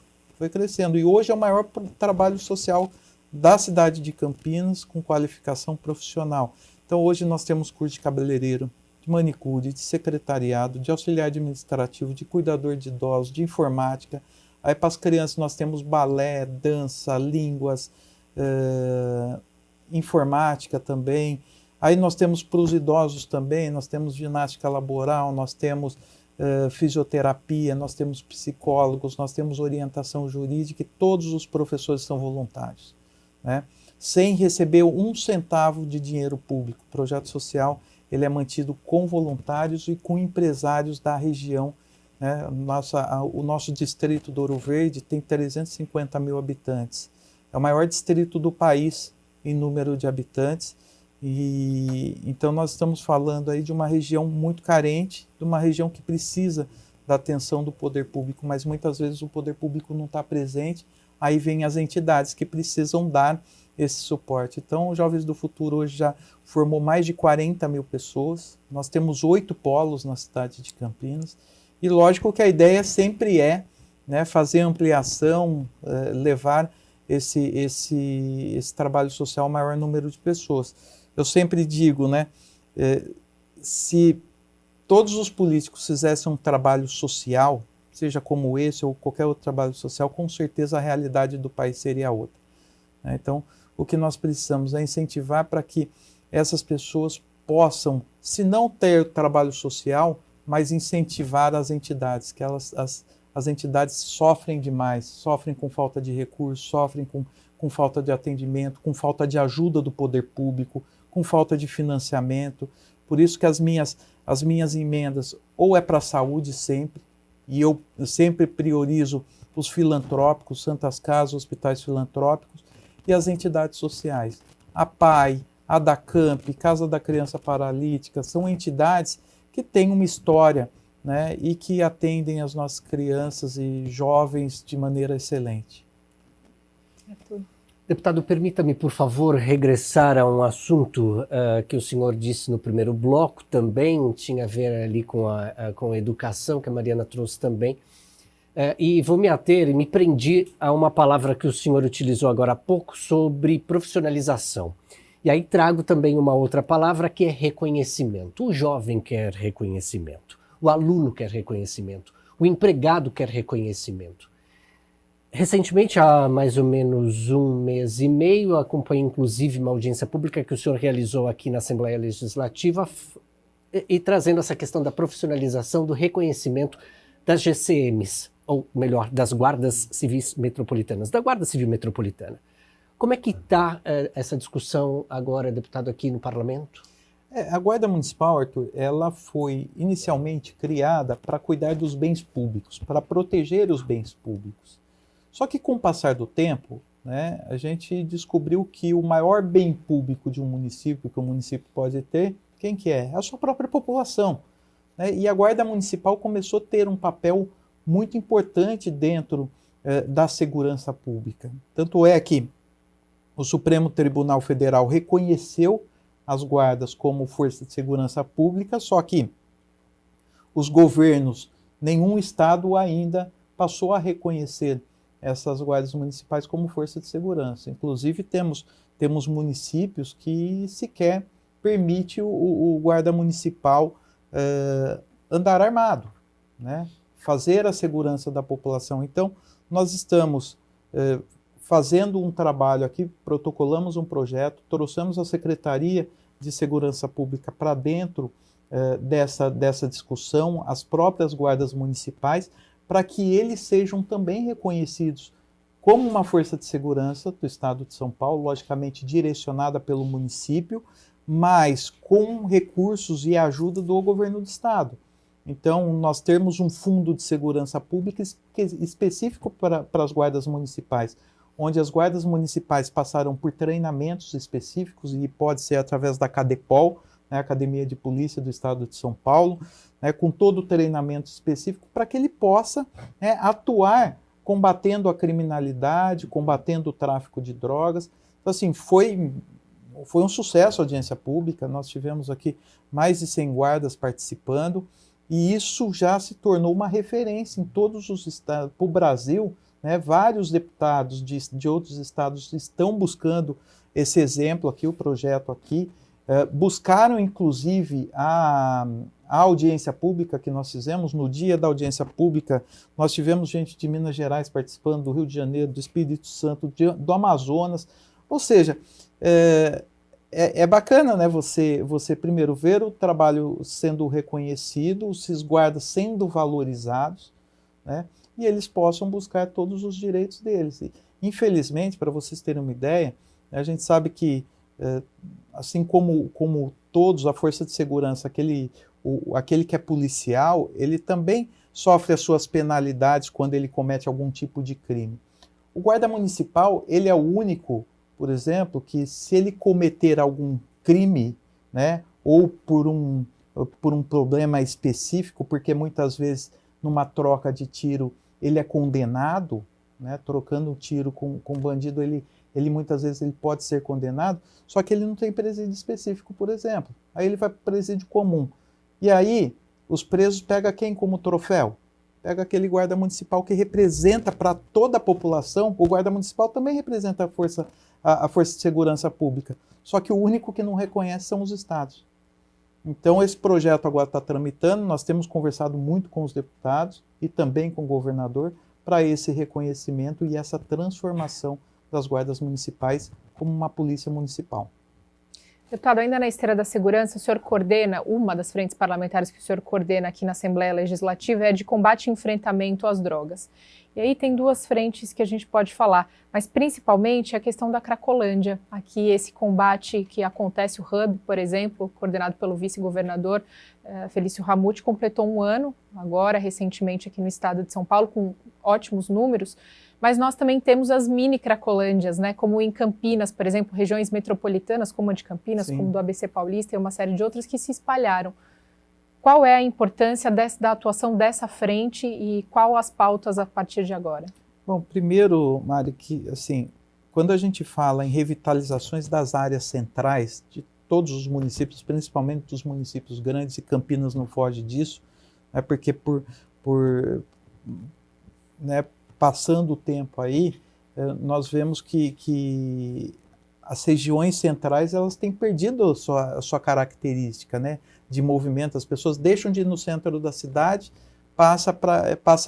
B: e hoje é o maior trabalho social da cidade de Campinas com qualificação profissional. Então hoje nós temos curso de cabeleireiro, de manicure, de secretariado, de auxiliar administrativo, de cuidador de idosos, de informática. Aí para as crianças nós temos balé, dança, línguas, informática também. Aí nós temos para os idosos também, nós temos ginástica laboral, nós temos fisioterapia, nós temos psicólogos, nós temos orientação jurídica e todos os professores são voluntários, né? Sem receber um centavo de dinheiro público. O projeto social ele é mantido com voluntários e com empresários da região, né? O nosso distrito do Ouro Verde tem 350 mil habitantes. É o maior distrito do país em número de habitantes. E então nós estamos falando aí de uma região muito carente, de uma região que precisa da atenção do poder público, mas muitas vezes o poder público não está presente, aí vem as entidades que precisam dar esse suporte. Então o Jovens do Futuro hoje já formou mais de 40 mil pessoas, nós temos 8 polos na cidade de Campinas, e lógico que a ideia sempre é, né, fazer ampliação, levar esse trabalho social ao maior número de pessoas. Eu sempre digo, né, se todos os políticos fizessem um trabalho social, seja como esse ou qualquer outro trabalho social, com certeza a realidade do país seria outra, né? Então, o que nós precisamos é incentivar para que essas pessoas possam, se não ter trabalho social, mas incentivar as entidades, que as entidades sofrem demais, sofrem com falta de recursos, sofrem com falta de atendimento, com falta de ajuda do poder público, com falta de financiamento. Por isso que as minhas emendas ou é para a saúde sempre, e eu sempre priorizo os filantrópicos, Santas Casas, hospitais filantrópicos, e as entidades sociais. A PAI, a DACAMP, Casa da Criança Paralítica, são entidades que têm uma história, né, e que atendem as nossas crianças e jovens de maneira excelente.
E: É tudo.
D: Deputado, permita-me, por favor, regressar a um assunto que o senhor disse no primeiro bloco, também tinha a ver ali com a educação, que a Mariana trouxe também. E vou me ater e me prendi a uma palavra que o senhor utilizou agora há pouco sobre profissionalização. E aí trago também uma outra palavra que é reconhecimento. O jovem quer reconhecimento, o aluno quer reconhecimento, o empregado quer reconhecimento. Recentemente, há mais ou menos 1 mês e meio, acompanhei inclusive uma audiência pública que o senhor realizou aqui na Assembleia Legislativa e trazendo essa questão da profissionalização, do reconhecimento das GCMs, ou melhor, das Guardas Civis Metropolitanas, da Guarda Civil Metropolitana. Como é que está essa discussão agora, deputado, aqui no Parlamento?
B: A Guarda Municipal, Arthur, ela foi inicialmente criada para cuidar dos bens públicos, para proteger os bens públicos. Só que com o passar do tempo, né, a gente descobriu que o maior bem público de um município que o município pode ter, quem que é? É a sua própria população, né? E a Guarda Municipal começou a ter um papel muito importante dentro da segurança pública. Tanto é que o Supremo Tribunal Federal reconheceu as guardas como força de segurança pública, só que os governos, nenhum estado ainda passou a reconhecer essas guardas municipais como força de segurança. Inclusive temos municípios que sequer permite o guarda municipal andar armado, né? Fazer a segurança da população. Então, nós estamos fazendo um trabalho aqui, protocolamos um projeto, trouxemos a Secretaria de Segurança Pública para dentro dessa discussão, as próprias guardas municipais, para que eles sejam também reconhecidos como uma força de segurança do Estado de São Paulo, logicamente direcionada pelo município, mas com recursos e ajuda do governo do Estado. Então, nós temos um fundo de segurança pública específico para as guardas municipais, onde as guardas municipais passaram por treinamentos específicos, e pode ser através da CADEPOL, né, Academia de Polícia do Estado de São Paulo, né, com todo o treinamento específico para que ele possa, né, atuar combatendo a criminalidade, combatendo o tráfico de drogas. Então, assim, foi um sucesso a audiência pública, nós tivemos aqui mais de 100 guardas participando, e isso já se tornou uma referência em todos os estados, para o Brasil, né, vários deputados de outros estados estão buscando esse exemplo aqui, o projeto aqui, buscaram inclusive a audiência pública que nós fizemos. No dia da audiência pública, nós tivemos gente de Minas Gerais participando, do Rio de Janeiro, do Espírito Santo, do Amazonas, ou seja, é bacana, né, você primeiro ver o trabalho sendo reconhecido, os guardas sendo valorizados, né, e eles possam buscar todos os direitos deles. E, infelizmente, para vocês terem uma ideia, a gente sabe que, assim como todos, a força de segurança, aquele que é policial, ele também sofre as suas penalidades quando ele comete algum tipo de crime. O guarda municipal, ele é o único, por exemplo, que se ele cometer algum crime, né, ou por um problema específico, porque muitas vezes numa troca de tiro ele é condenado, né, trocando um tiro com bandido, ele muitas vezes ele pode ser condenado, só que ele não tem presídio específico, por exemplo. Aí ele vai para o presídio comum. E aí, os presos pegam quem como troféu? Pega aquele guarda municipal que representa para toda a população. O guarda municipal também representa a força de segurança pública. Só que o único que não reconhece são os estados. Então, esse projeto agora está tramitando. Nós temos conversado muito com os deputados e também com o governador para esse reconhecimento e essa transformação das guardas municipais como uma polícia municipal.
E: Deputado, ainda na esteira da segurança, o senhor coordena, uma das frentes parlamentares que o senhor coordena aqui na Assembleia Legislativa é de combate e enfrentamento às drogas. E aí tem duas frentes que a gente pode falar, mas principalmente a questão da Cracolândia. Aqui esse combate que acontece, o Hub, por exemplo, coordenado pelo vice-governador Felício Ramute, completou 1 ano, agora recentemente aqui no estado de São Paulo, com ótimos números. Mas nós também temos as mini Cracolândias, né, como em Campinas, por exemplo, regiões metropolitanas, como a de Campinas,
B: Sim.
E: como do ABC Paulista e uma série de outras que se espalharam. Qual é a importância da atuação dessa frente e qual as pautas a partir de agora?
B: Bom, primeiro, Mari, que assim, quando a gente fala em revitalizações das áreas centrais de todos os municípios, principalmente dos municípios grandes, e Campinas não foge disso, né, porque né, passando o tempo aí, nós vemos que as regiões centrais elas têm perdido a sua característica, né, de movimento. As pessoas deixam de ir no centro da cidade, passa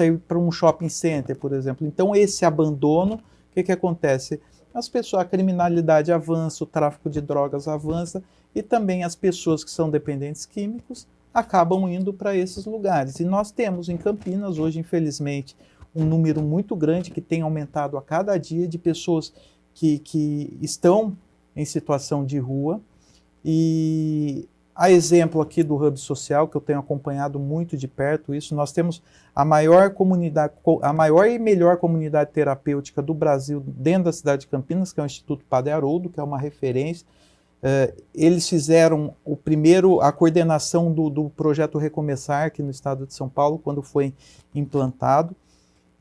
B: a ir para um shopping center, por exemplo. Então, esse abandono, o que acontece? A criminalidade avança, o tráfico de drogas avança, e também as pessoas que são dependentes químicos acabam indo para esses lugares. E nós temos em Campinas, hoje, infelizmente, um número muito grande que tem aumentado a cada dia de pessoas que estão em situação de rua. E a exemplo aqui do Hub Social, que eu tenho acompanhado muito de perto isso, nós temos a maior e melhor comunidade terapêutica do Brasil dentro da cidade de Campinas, que é o Instituto Padre Haroldo, que é uma referência. Eles fizeram a coordenação do projeto Recomeçar aqui no estado de São Paulo, quando foi implantado.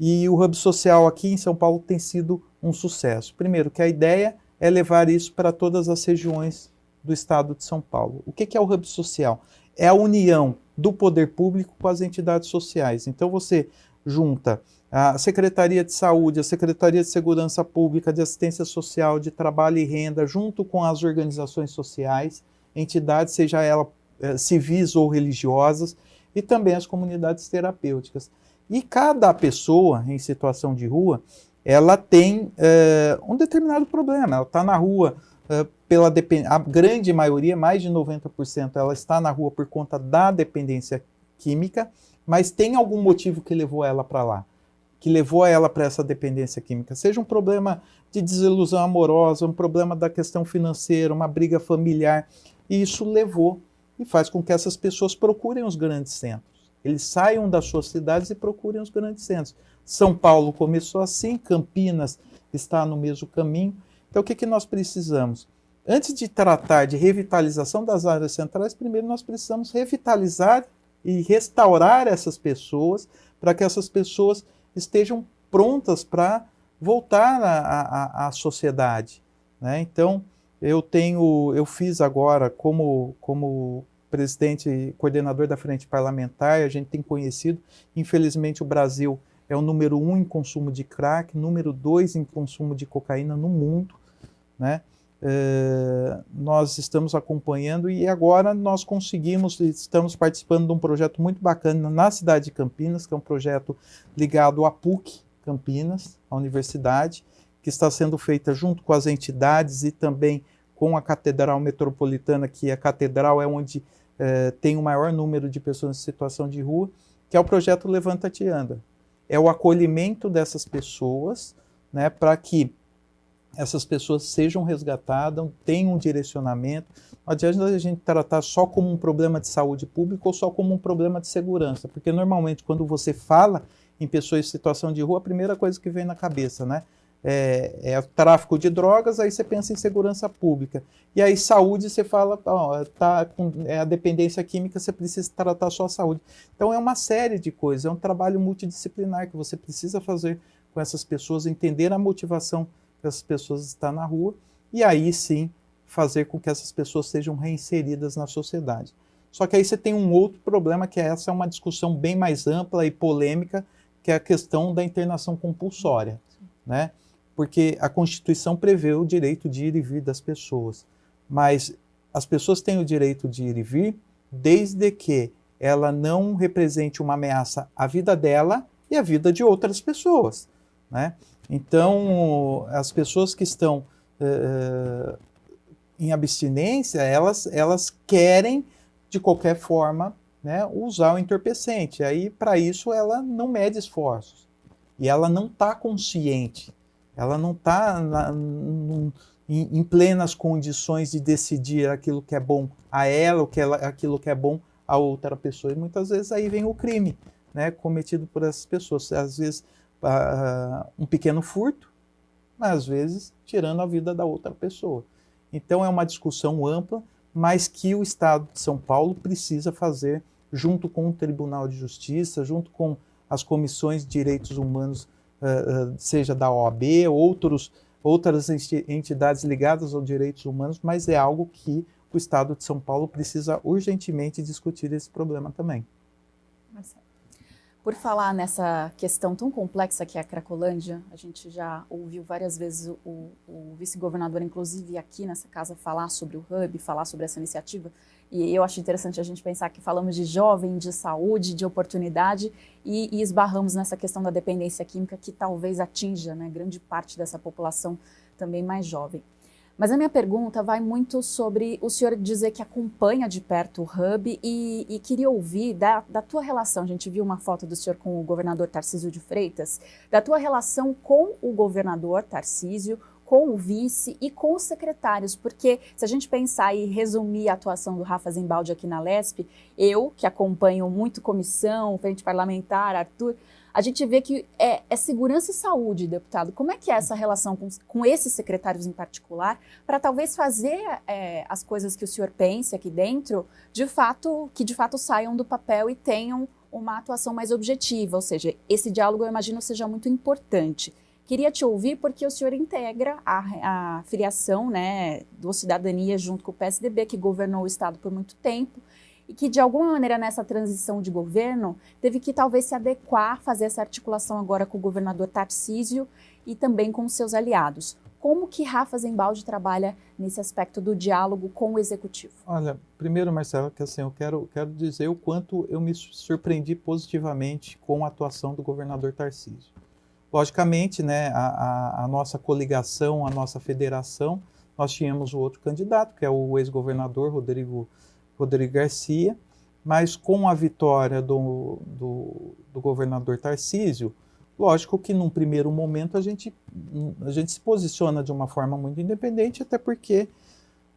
B: E o Hub Social aqui em São Paulo tem sido um sucesso. Primeiro, que a ideia é levar isso para todas as regiões do estado de São Paulo. O que é o Hub Social? É a união do poder público com as entidades sociais. Então você junta a Secretaria de Saúde, a Secretaria de Segurança Pública, de Assistência Social, de Trabalho e Renda, junto com as organizações sociais, entidades, seja elas civis ou religiosas, e também as comunidades terapêuticas. E cada pessoa em situação de rua, ela tem um determinado problema. Ela está na rua, a grande maioria, mais de 90%, ela está na rua por conta da dependência química, mas tem algum motivo que levou ela para lá, que levou ela para essa dependência química. Seja um problema de desilusão amorosa, um problema da questão financeira, uma briga familiar. E isso levou e faz com que essas pessoas procurem os grandes centros. Eles saiam das suas cidades e procurem os grandes centros. São Paulo começou assim, Campinas está no mesmo caminho. Então, o que nós precisamos? Antes de tratar de revitalização das áreas centrais, primeiro nós precisamos revitalizar e restaurar essas pessoas, para que essas pessoas estejam prontas para voltar à sociedade, né? Então, eu fiz agora como presidente e coordenador da frente parlamentar, a gente tem conhecido, infelizmente o Brasil é o número 1 em consumo de crack, número 2 em consumo de cocaína no mundo, né? Nós estamos acompanhando e agora nós estamos participando de um projeto muito bacana na cidade de Campinas, que é um projeto ligado à PUC Campinas, a universidade, que está sendo feita junto com as entidades e também com a Catedral Metropolitana, que a Catedral é onde tem o maior número de pessoas em situação de rua, que é o projeto Levanta-te e Anda. É o acolhimento dessas pessoas, né, para que essas pessoas sejam resgatadas, tenham um direcionamento. Não adianta a gente tratar só como um problema de saúde pública ou só como um problema de segurança, porque normalmente quando você fala em pessoas em situação de rua, a primeira coisa que vem na cabeça, né, é o tráfico de drogas, aí você pensa em segurança pública. E aí saúde, você fala, a dependência química, você precisa tratar só a saúde. Então é uma série de coisas, é um trabalho multidisciplinar que você precisa fazer com essas pessoas, entender a motivação dessas pessoas estar na rua, e aí sim fazer com que essas pessoas sejam reinseridas na sociedade. Só que aí você tem um outro problema, que essa é uma discussão bem mais ampla e polêmica, que é a questão da internação compulsória, né? Porque a Constituição prevê o direito de ir e vir das pessoas, mas as pessoas têm o direito de ir e vir desde que ela não represente uma ameaça à vida dela e à vida de outras pessoas, né? Então, as pessoas que estão em abstinência, elas querem, de qualquer forma, né, usar o entorpecente. Aí, para isso, ela não mede esforços. E ela não está consciente. Ela não está em plenas condições de decidir aquilo que é bom a ela, aquilo que é bom a outra pessoa. E muitas vezes aí vem o crime, né, cometido por essas pessoas. Às vezes um pequeno furto, mas às vezes tirando a vida da outra pessoa. Então é uma discussão ampla, mas que o Estado de São Paulo precisa fazer junto com o Tribunal de Justiça, junto com as comissões de direitos humanos, seja da OAB, outras entidades ligadas aos direitos humanos, mas é algo que o Estado de São Paulo precisa urgentemente discutir esse problema também.
C: Por falar nessa questão tão complexa que é a Cracolândia, a gente já ouviu várias vezes o vice-governador, inclusive aqui nessa casa, falar sobre o Hub, falar sobre essa iniciativa, e eu acho interessante a gente pensar que falamos de jovem, de saúde, de oportunidade, e esbarramos nessa questão da dependência química que talvez atinja, né, grande parte dessa população também mais jovem. Mas a minha pergunta vai muito sobre o senhor dizer que acompanha de perto o Hub e queria ouvir da tua relação, a gente viu uma foto do senhor com o governador Tarcísio de Freitas, da tua relação com o governador Tarcísio, com o vice e com os secretários, porque se a gente pensar e resumir a atuação do Rafa Zimbaldi aqui na LESP, eu, que acompanho muito comissão, frente parlamentar, Arthur, a gente vê que é segurança e saúde, deputado. Como é que é essa relação com esses secretários em particular, para talvez fazer as coisas que o senhor pensa aqui dentro, que de fato saiam do papel e tenham uma atuação mais objetiva, ou seja, esse diálogo eu imagino seja muito importante. Queria te ouvir porque o senhor integra a filiação, né, do Cidadania junto com o PSDB, que governou o Estado por muito tempo, e que de alguma maneira nessa transição de governo teve que talvez se adequar, fazer essa articulação agora com o governador Tarcísio e também com os seus aliados. Como que Rafa Zimbaldi trabalha nesse aspecto do diálogo com o Executivo?
B: Olha, primeiro, Marcela, que assim, eu quero dizer o quanto eu me surpreendi positivamente com a atuação do governador Tarcísio. Logicamente, né, a nossa coligação, a nossa federação, nós tínhamos o outro candidato, que é o ex-governador Rodrigo Garcia, mas com a vitória do governador Tarcísio, lógico que num primeiro momento a gente se posiciona de uma forma muito independente, até porque,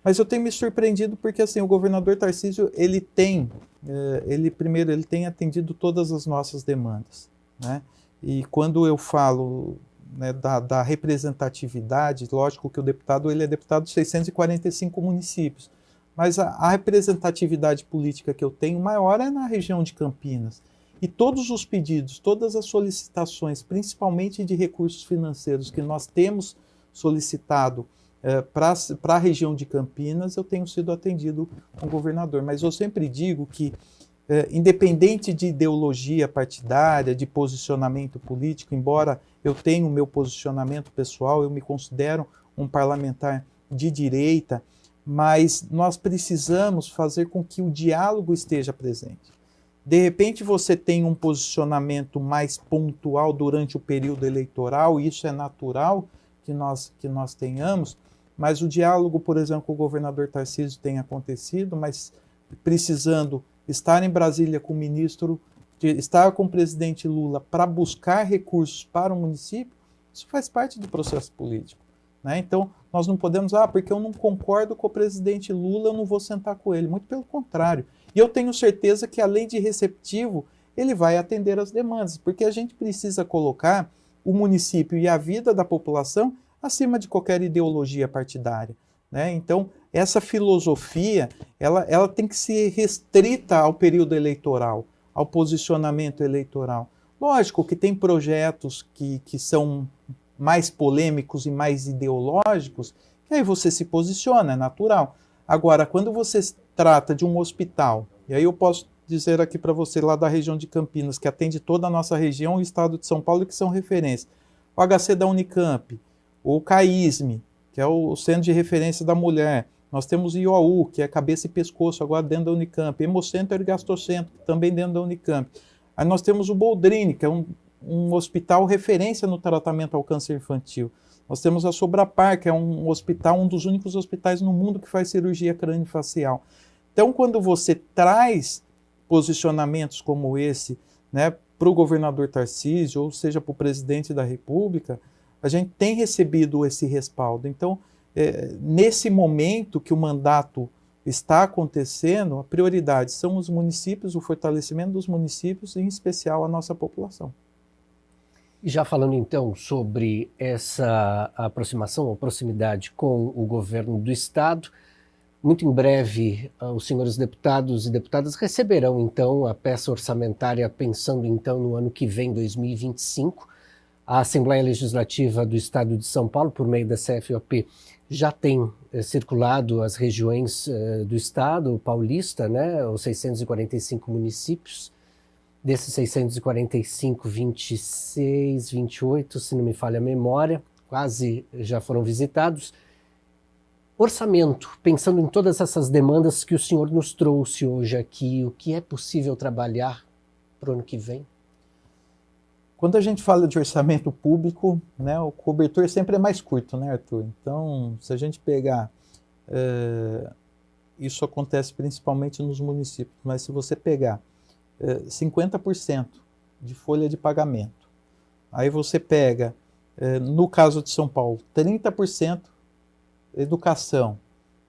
B: mas eu tenho me surpreendido porque assim, o governador Tarcísio, ele tem atendido todas as nossas demandas, né? E quando eu falo, né, da representatividade, lógico que o deputado, ele é deputado de 645 municípios, mas a representatividade política que eu tenho maior é na região de Campinas. E todos os pedidos, todas as solicitações, principalmente de recursos financeiros que nós temos solicitado para a região de Campinas, eu tenho sido atendido com o governador. Mas eu sempre digo que, independente de ideologia partidária, de posicionamento político, embora eu tenha o meu posicionamento pessoal, eu me considero um parlamentar de direita, mas nós precisamos fazer com que o diálogo esteja presente. De repente você tem um posicionamento mais pontual durante o período eleitoral, e isso é natural que nós tenhamos, mas o diálogo, por exemplo, com o governador Tarcísio tem acontecido, mas precisando estar em Brasília com o ministro, estar com o presidente Lula para buscar recursos para o município, isso faz parte do processo político, né? Então, nós não podemos, porque eu não concordo com o presidente Lula, eu não vou sentar com ele. Muito pelo contrário. E eu tenho certeza que, além de receptivo, ele vai atender as demandas, porque a gente precisa colocar o município e a vida da população acima de qualquer ideologia partidária, né? Então, essa filosofia, ela tem que ser restrita ao período eleitoral, ao posicionamento eleitoral. Lógico que tem projetos que são mais polêmicos e mais ideológicos, que aí você se posiciona, é natural. Agora, quando você trata de um hospital, e aí eu posso dizer aqui para você, lá da região de Campinas, que atende toda a nossa região e o estado de São Paulo, que são referências, o HC da Unicamp, o CAISM, que é o Centro de Referência da Mulher, nós temos o IOU, que é cabeça e pescoço, agora dentro da Unicamp, Hemocentro e Ergastocentro, também dentro da Unicamp. Aí nós temos o Boldrini, que é um hospital referência no tratamento ao câncer infantil. Nós temos a Sobrapar, que é um hospital, um dos únicos hospitais no mundo que faz cirurgia crâniofacial. Então, quando você traz posicionamentos como esse, né, para o governador Tarcísio, ou seja, para o presidente da República, a gente tem recebido esse respaldo. Então, nesse momento que o mandato está acontecendo, a prioridade são os municípios, o fortalecimento dos municípios, e em especial a nossa população.
D: E já falando então sobre essa aproximação ou proximidade com o governo do estado, muito em breve os senhores deputados e deputadas receberão então a peça orçamentária pensando então no ano que vem, 2025. A Assembleia Legislativa do Estado de São Paulo, por meio da CFOP, já tem circulado as regiões do estado paulista, né, os 645 municípios. Desses 645, 26, 28, se não me falha a memória, quase já foram visitados. Orçamento, pensando em todas essas demandas que o senhor nos trouxe hoje aqui, o que é possível trabalhar para o ano que vem?
B: Quando a gente fala de orçamento público, né, o cobertor sempre é mais curto, né, Arthur? Então, se a gente pegar, isso acontece principalmente nos municípios, mas se você pegar 50% de folha de pagamento, aí você pega, no caso de São Paulo, 30% educação,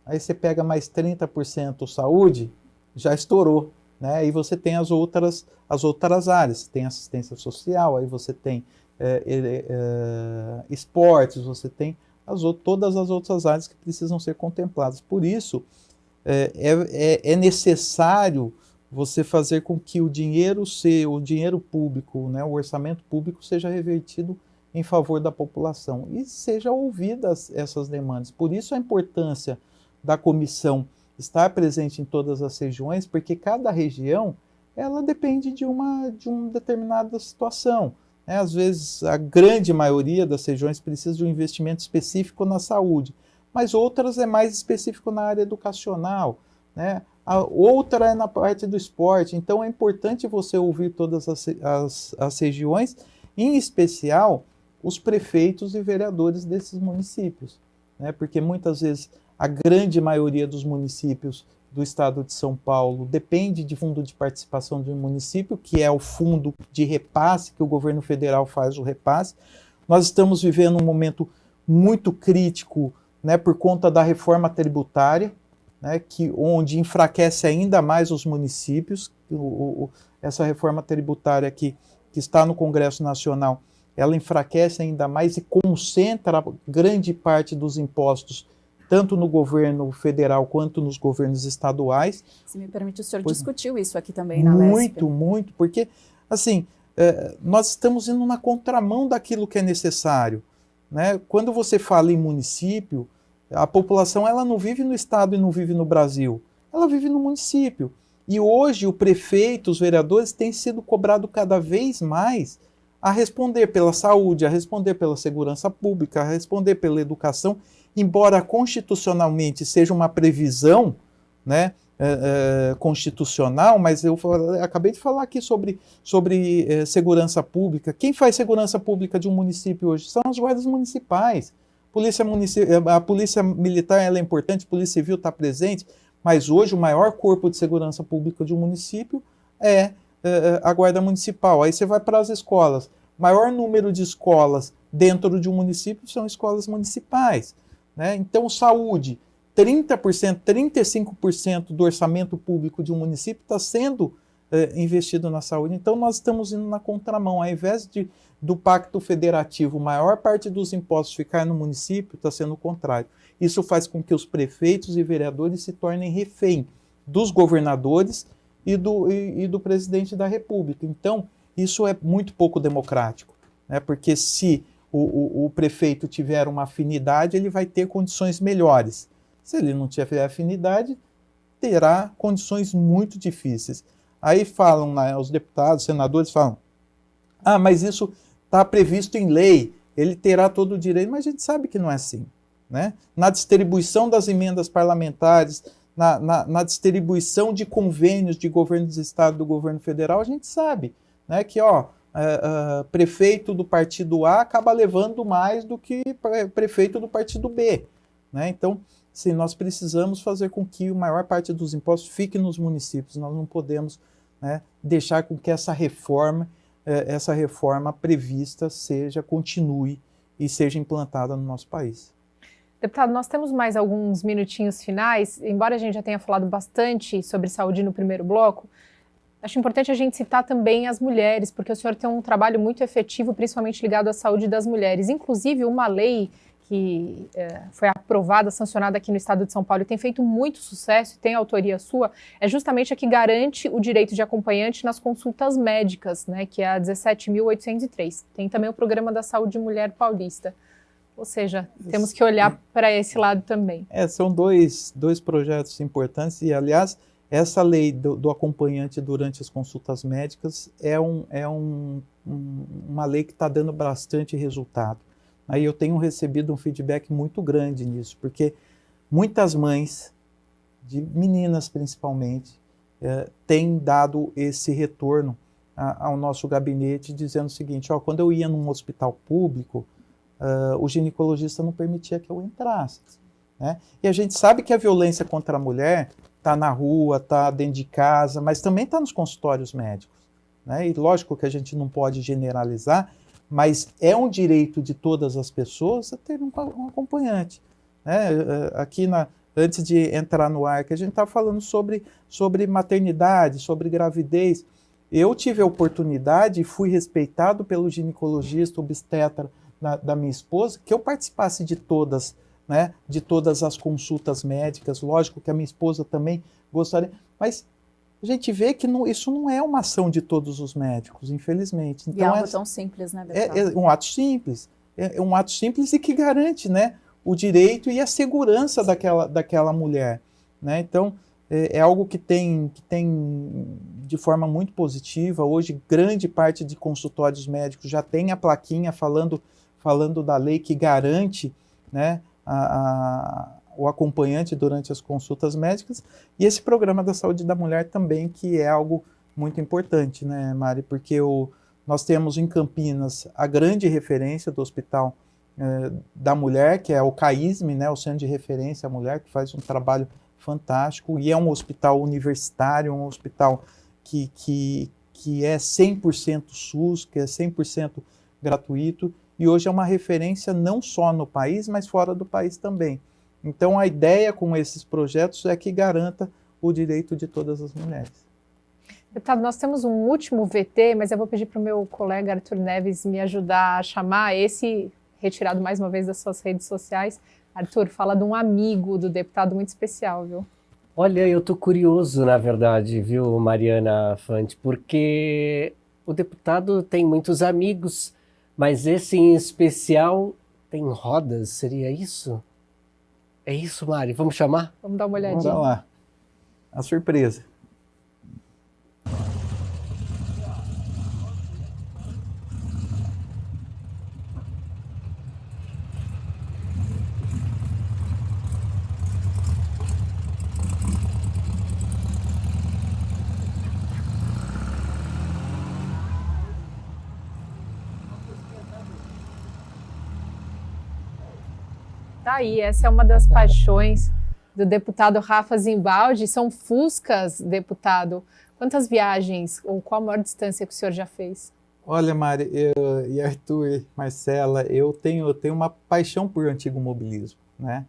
B: aí você pega mais 30% saúde, já estourou, né? Aí você tem as outras áreas, você tem assistência social, aí você tem esportes, você tem todas as outras áreas que precisam ser contempladas. Por isso, é necessário você fazer com que o dinheiro público, né, o orçamento público seja revertido em favor da população e seja ouvidas essas demandas. Por isso a importância da comissão estar presente em todas as regiões, porque cada região ela depende de uma determinada situação, né? Às vezes a grande maioria das regiões precisa de um investimento específico na saúde, mas outras é mais específico na área educacional, né? A outra é na parte do esporte. Então é importante você ouvir todas as regiões, em especial os prefeitos e vereadores desses municípios, né? Porque muitas vezes a grande maioria dos municípios do estado de São Paulo depende de fundo de participação de um município, que é o fundo de repasse, que o governo federal faz o repasse. Nós estamos vivendo um momento muito crítico, né, por conta da reforma tributária, né, onde enfraquece ainda mais os municípios. Essa reforma tributária que está no Congresso Nacional, ela enfraquece ainda mais e concentra grande parte dos impostos tanto no governo federal quanto nos governos estaduais.
C: Se me permite, o senhor discutiu isso aqui também na LESP.
B: Muito, porque, assim, nós estamos indo na contramão daquilo que é necessário, né? Quando você fala em município, a população ela não vive no estado e não vive no Brasil, ela vive no município. E hoje o prefeito, os vereadores têm sido cobrados cada vez mais a responder pela saúde, a responder pela segurança pública, a responder pela educação, embora constitucionalmente seja uma previsão, né, constitucional, mas eu acabei de falar aqui sobre segurança pública. Quem faz segurança pública de um município hoje são as guardas municipais. A A polícia militar ela é importante, a polícia civil está presente, mas hoje o maior corpo de segurança pública de um município é a Guarda Municipal. Aí você vai para as escolas. Maior número de escolas dentro de um município são escolas municipais, né? Então, saúde, 30%, 35% do orçamento público de um município está sendo investido na saúde. Então, nós estamos indo na contramão. Ao invés do pacto federativo, a maior parte dos impostos ficar no município, está sendo o contrário. Isso faz com que os prefeitos e vereadores se tornem refém dos governadores e do presidente da República. Então, isso é muito pouco democrático, né? Porque se o prefeito tiver uma afinidade, ele vai ter condições melhores. Se ele não tiver afinidade, terá condições muito difíceis. Aí falam, né, os deputados, senadores falam, mas isso está previsto em lei, ele terá todo o direito, mas a gente sabe que não é assim, né? Na distribuição das emendas parlamentares, na distribuição de convênios de governo do estado e do governo federal, a gente sabe, né, que prefeito do partido A acaba levando mais do que prefeito do partido B, né? Então, sim, nós precisamos fazer com que a maior parte dos impostos fique nos municípios. Nós não podemos, né, deixar com que essa reforma prevista continue e seja implantada no nosso país.
E: Deputado, nós temos mais alguns minutinhos finais, embora a gente já tenha falado bastante sobre saúde no primeiro bloco, acho importante a gente citar também as mulheres, porque o senhor tem um trabalho muito efetivo, principalmente ligado à saúde das mulheres. Inclusive, uma lei que foi aprovada, sancionada aqui no estado de São Paulo e tem feito muito sucesso e tem autoria sua, é justamente a que garante o direito de acompanhante nas consultas médicas, né, que é a 17.803. Tem também o Programa da Saúde Mulher Paulista. Ou seja, temos que olhar para esse lado também.
B: São dois projetos importantes e, aliás, essa lei do acompanhante durante as consultas médicas é uma lei que está dando bastante resultado. Aí eu tenho recebido um feedback muito grande nisso, porque muitas mães, de meninas principalmente, têm dado esse retorno ao nosso gabinete, dizendo o seguinte, quando eu ia num hospital público, o ginecologista não permitia que eu entrasse, né? E a gente sabe que a violência contra a mulher está na rua, está dentro de casa, mas também está nos consultórios médicos, né? E lógico que a gente não pode generalizar, mas é um direito de todas as pessoas a ter um acompanhante, né? Aqui, antes de entrar no ar, que a gente está falando sobre maternidade, sobre gravidez, eu tive a oportunidade e fui respeitado pelo ginecologista, obstetra da minha esposa, que eu participasse de todas, né, de todas as consultas médicas. Lógico que a minha esposa também gostaria, mas a gente vê que isso não é uma ação de todos os médicos, infelizmente. Então,
C: e é algo tão simples, né, deputado?
B: É um ato simples, é um ato simples e que garante, né, o direito e a segurança daquela mulher, né? Então, é algo que tem de forma muito positiva. Hoje, grande parte de consultórios médicos já tem a plaquinha falando da lei que garante, né, o acompanhante durante as consultas médicas, e esse programa da saúde da mulher também, que é algo muito importante, né, Mari, porque nós temos em Campinas a grande referência do Hospital da Mulher, que é o CAISM, né, o Centro de Referência à Mulher, que faz um trabalho fantástico, e é um hospital universitário, um hospital que é 100% SUS, que é 100% gratuito, e hoje é uma referência não só no país, mas fora do país também. Então, a ideia com esses projetos é que garanta o direito de todas as mulheres.
E: Deputado, nós temos um último VT, mas eu vou pedir para o meu colega Arthur Neves me ajudar a chamar esse, retirado mais uma vez das suas redes sociais. Arthur, fala de um amigo do deputado muito especial, viu?
D: Olha, eu estou curioso, na verdade, viu, Mariana Fante, porque o deputado tem muitos amigos, mas esse em especial tem rodas, seria isso? É isso, Mari? Vamos chamar?
E: Vamos dar uma olhadinha.
B: Vamos lá. A surpresa.
E: Tá aí, essa é uma das paixões do deputado Rafa Zimbaldi. São Fuscas, deputado. Quantas viagens ou qual a maior distância que o senhor já fez?
B: Olha, Mari e Arthur, Marcela, eu tenho uma paixão por antigo mobilismo, né?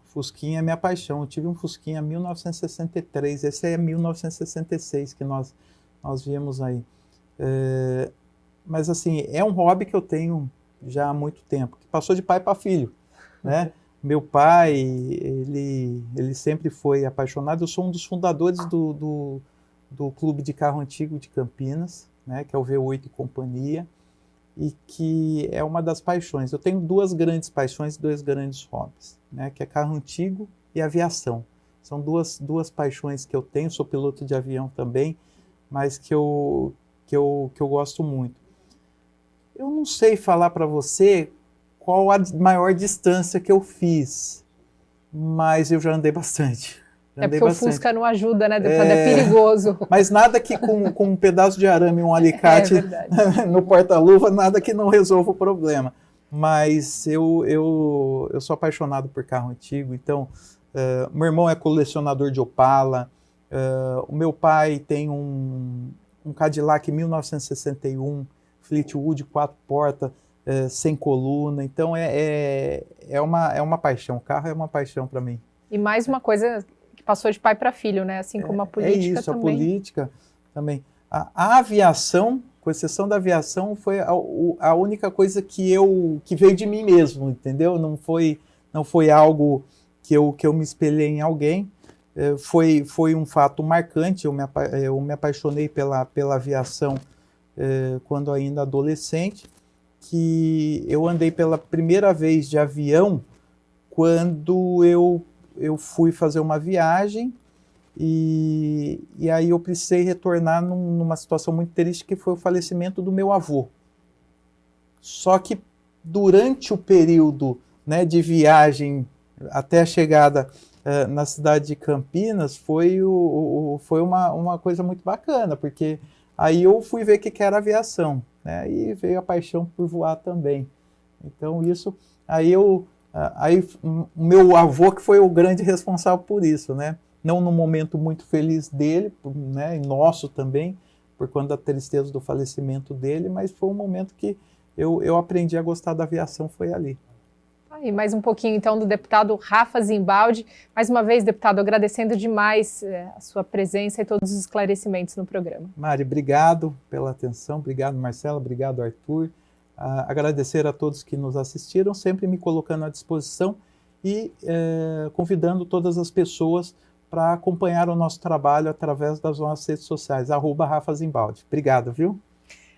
B: Fusquinha é minha paixão. Eu tive um Fusquinha em 1963, esse é 1966 que nós viemos aí. Mas assim, é um hobby que eu tenho já há muito tempo, que passou de pai para filho, né? Meu pai, ele sempre foi apaixonado. Eu sou um dos fundadores do Clube de Carro Antigo de Campinas, né, que é o V8 e Companhia, e que é uma das paixões. Eu tenho duas grandes paixões e dois grandes hobbies, né, que é carro antigo e aviação. São duas paixões que eu tenho. Sou piloto de avião também, mas que eu gosto muito. Eu não sei falar para você qual a maior distância que eu fiz, mas eu já andei bastante.
E: Porque o Fusca não ajuda, né? É perigoso.
B: Mas nada que com um pedaço de arame e um alicate no porta-luva, nada que não resolva o problema. Mas eu sou apaixonado por carro antigo, então meu irmão é colecionador de Opala, o meu pai tem um Cadillac 1961, Fleetwood 4 portas, sem coluna, então é uma paixão, o carro é uma paixão para mim.
E: E mais uma coisa que passou de pai para filho, né? Assim como a política também. É isso,
B: a política também. A aviação, com exceção da aviação, foi a única coisa que veio de mim mesmo, entendeu? Não foi algo que eu me espelhei em alguém. Foi um fato marcante. Eu me apaixonei pela aviação quando ainda adolescente, que eu andei pela primeira vez de avião quando eu fui fazer uma viagem e aí eu precisei retornar numa situação muito triste, que foi o falecimento do meu avô. Só que durante o período, né, de viagem até a chegada na cidade de Campinas, foi uma coisa muito bacana, porque aí eu fui ver o que era aviação, né, e veio a paixão por voar também. Então isso, aí o meu avô que foi o grande responsável por isso, né? Não num momento muito feliz dele, né, e nosso também, por conta da tristeza do falecimento dele, mas foi um momento que eu aprendi a gostar da aviação, foi ali.
E: E mais um pouquinho então do deputado Rafa Zimbaldi. Mais uma vez, deputado, agradecendo demais a sua presença e todos os esclarecimentos no programa.
B: Mari, obrigado pela atenção, obrigado Marcela, obrigado Arthur. Agradecer a todos que nos assistiram, sempre me colocando à disposição e convidando todas as pessoas para acompanhar o nosso trabalho através das nossas redes sociais, @Rafa Zimbaldi. Obrigado, viu?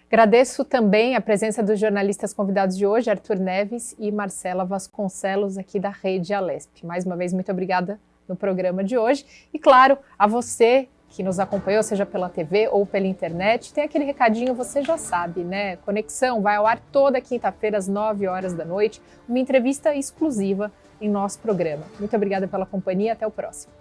E: Agradeço também a presença dos jornalistas convidados de hoje, Arthur Neves e Marcela Vasconcelos, aqui da Rede Alesp. Mais uma vez, muito obrigada no programa de hoje. E, claro, a você que nos acompanhou, seja pela TV ou pela internet, tem aquele recadinho, você já sabe, né? Conexão vai ao ar toda quinta-feira às 9 horas da noite, uma entrevista exclusiva em nosso programa. Muito obrigada pela companhia, até o próximo.